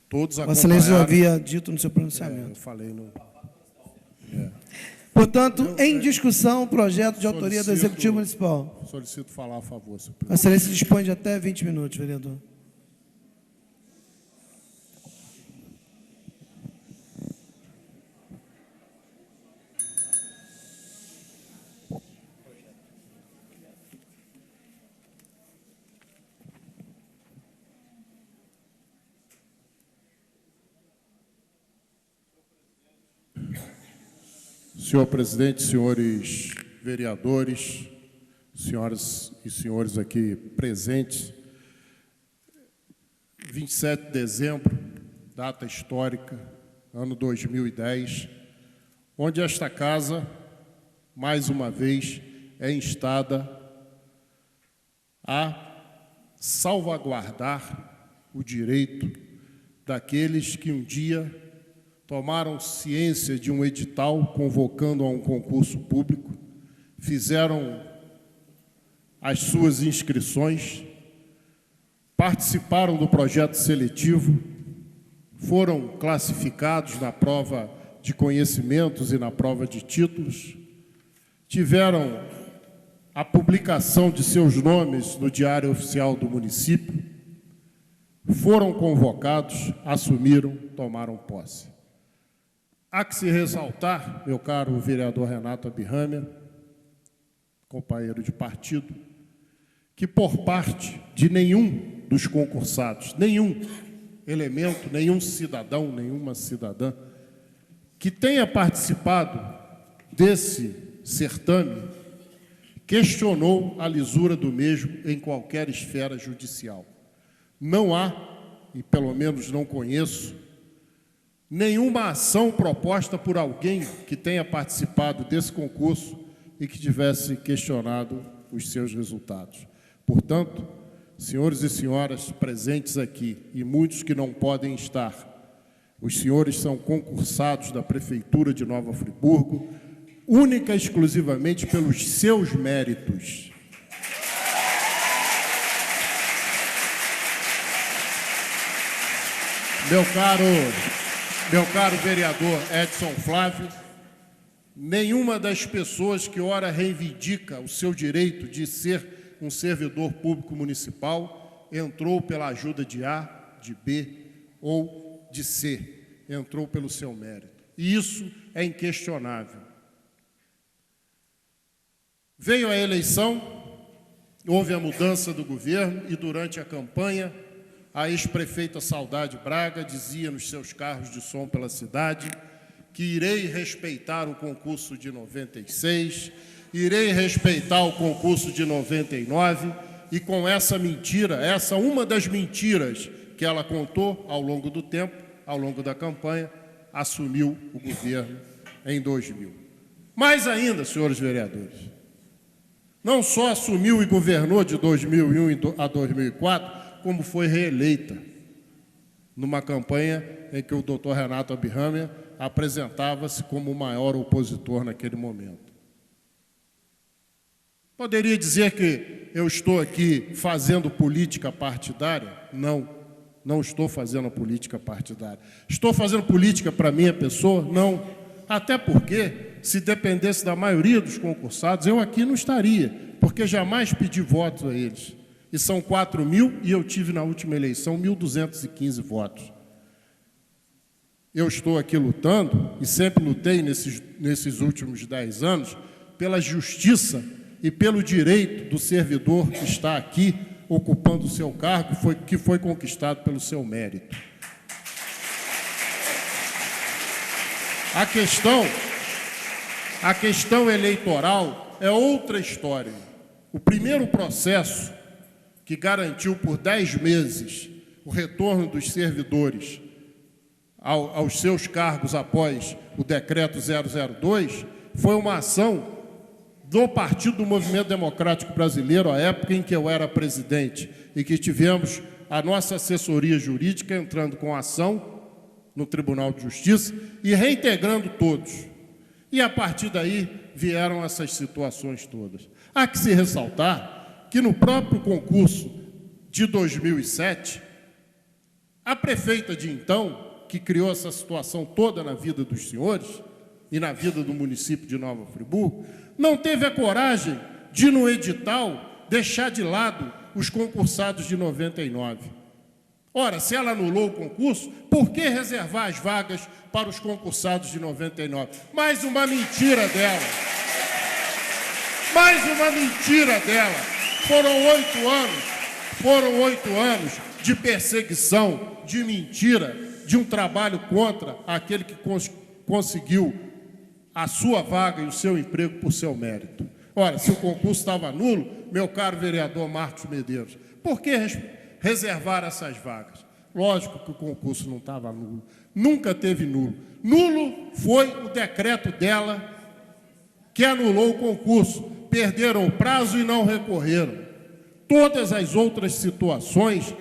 Todos Vossa Excelência já acompanharam. havia dito no seu pronunciamento. Eu falei no... Portanto, em discussão, o projeto de autoria do Solicito- Executivo Municipal. Solicito falar a favor, senhor Vossa presidente. Excelência dispõe de até 20 minutos, vereador. Senhor presidente, senhores vereadores, senhoras e senhores aqui presentes, 27 de dezembro, data histórica, ano 2010, onde esta casa, mais uma vez, é instada a salvaguardar o direito daqueles que um dia tomaram ciência de um edital convocando a um concurso público, fizeram as suas inscrições, participaram do projeto seletivo, foram classificados na prova de conhecimentos e na prova de títulos, tiveram a publicação de seus nomes no Diário Oficial do município, foram convocados, assumiram, tomaram posse. Há que se ressaltar, meu caro vereador Renato Abirramer, companheiro de partido, que por parte de nenhum dos concursados, nenhum elemento, nenhum cidadão, nenhuma cidadã, que tenha participado desse certame, questionou a lisura do mesmo em qualquer esfera judicial. Não há, e pelo menos não conheço, nenhuma ação proposta por alguém que tenha participado desse concurso e que tivesse questionado os seus resultados. Portanto, senhores e senhoras presentes aqui e muitos que não podem estar, os senhores são concursados da Prefeitura de Nova Friburgo, única e exclusivamente pelos seus méritos. Meu caro vereador Edson Flávio, nenhuma das pessoas que ora reivindica o seu direito de ser um servidor público municipal entrou pela ajuda de A, de B ou de C, entrou pelo seu mérito. E isso é inquestionável. Veio a eleição, houve a mudança do governo e durante a campanha a ex-prefeita Saudade Braga dizia nos seus carros de som pela cidade que irei respeitar o concurso de 96, irei respeitar o concurso de 99, e com essa mentira, essa uma das mentiras que ela contou ao longo do tempo, ao longo da campanha, assumiu o governo em 2000. Mais ainda, senhores vereadores, não só assumiu e governou de 2001 a 2004, como foi reeleita numa campanha em que o doutor Renato Abirramer apresentava-se como o maior opositor naquele momento. Poderia dizer que eu estou aqui fazendo política partidária? Não, não estou fazendo política partidária. Estou fazendo política para a minha pessoa? Não. Até porque, se dependesse da maioria dos concursados, eu aqui não estaria, porque jamais pedi votos a eles. E são 4.000, e eu tive na última eleição 1.215 votos. Eu estou aqui lutando, e sempre lutei nesses últimos 10 anos, pela justiça e pelo direito do servidor que está aqui ocupando o seu cargo, que foi conquistado pelo seu mérito. A questão eleitoral é outra história. O primeiro processo que garantiu por 10 meses o retorno dos servidores aos seus cargos após o decreto 002, foi uma ação do Partido do Movimento Democrático Brasileiro, à época em que eu era presidente, e que tivemos a nossa assessoria jurídica entrando com ação no Tribunal de Justiça e reintegrando todos. E, a partir daí, vieram essas situações todas. Há que se ressaltar que, no próprio concurso de 2007, a prefeita de então, que criou essa situação toda na vida dos senhores e na vida do município de Nova Friburgo, não teve a coragem de, no edital, deixar de lado os concursados de 99. Ora, se ela anulou o concurso, por que reservar as vagas para os concursados de 99? Mais uma mentira dela. Mais uma mentira dela. Foram 8 anos de perseguição, de mentira, de um trabalho contra aquele que conseguiu a sua vaga e o seu emprego por seu mérito. Ora, se o concurso estava nulo, meu caro vereador Marcos Medeiros, por que reservar essas vagas? Lógico que o concurso não estava nulo, nunca teve nulo. Nulo foi o decreto dela que anulou o concurso. Perderam o prazo e não recorreram. Todas as outras situações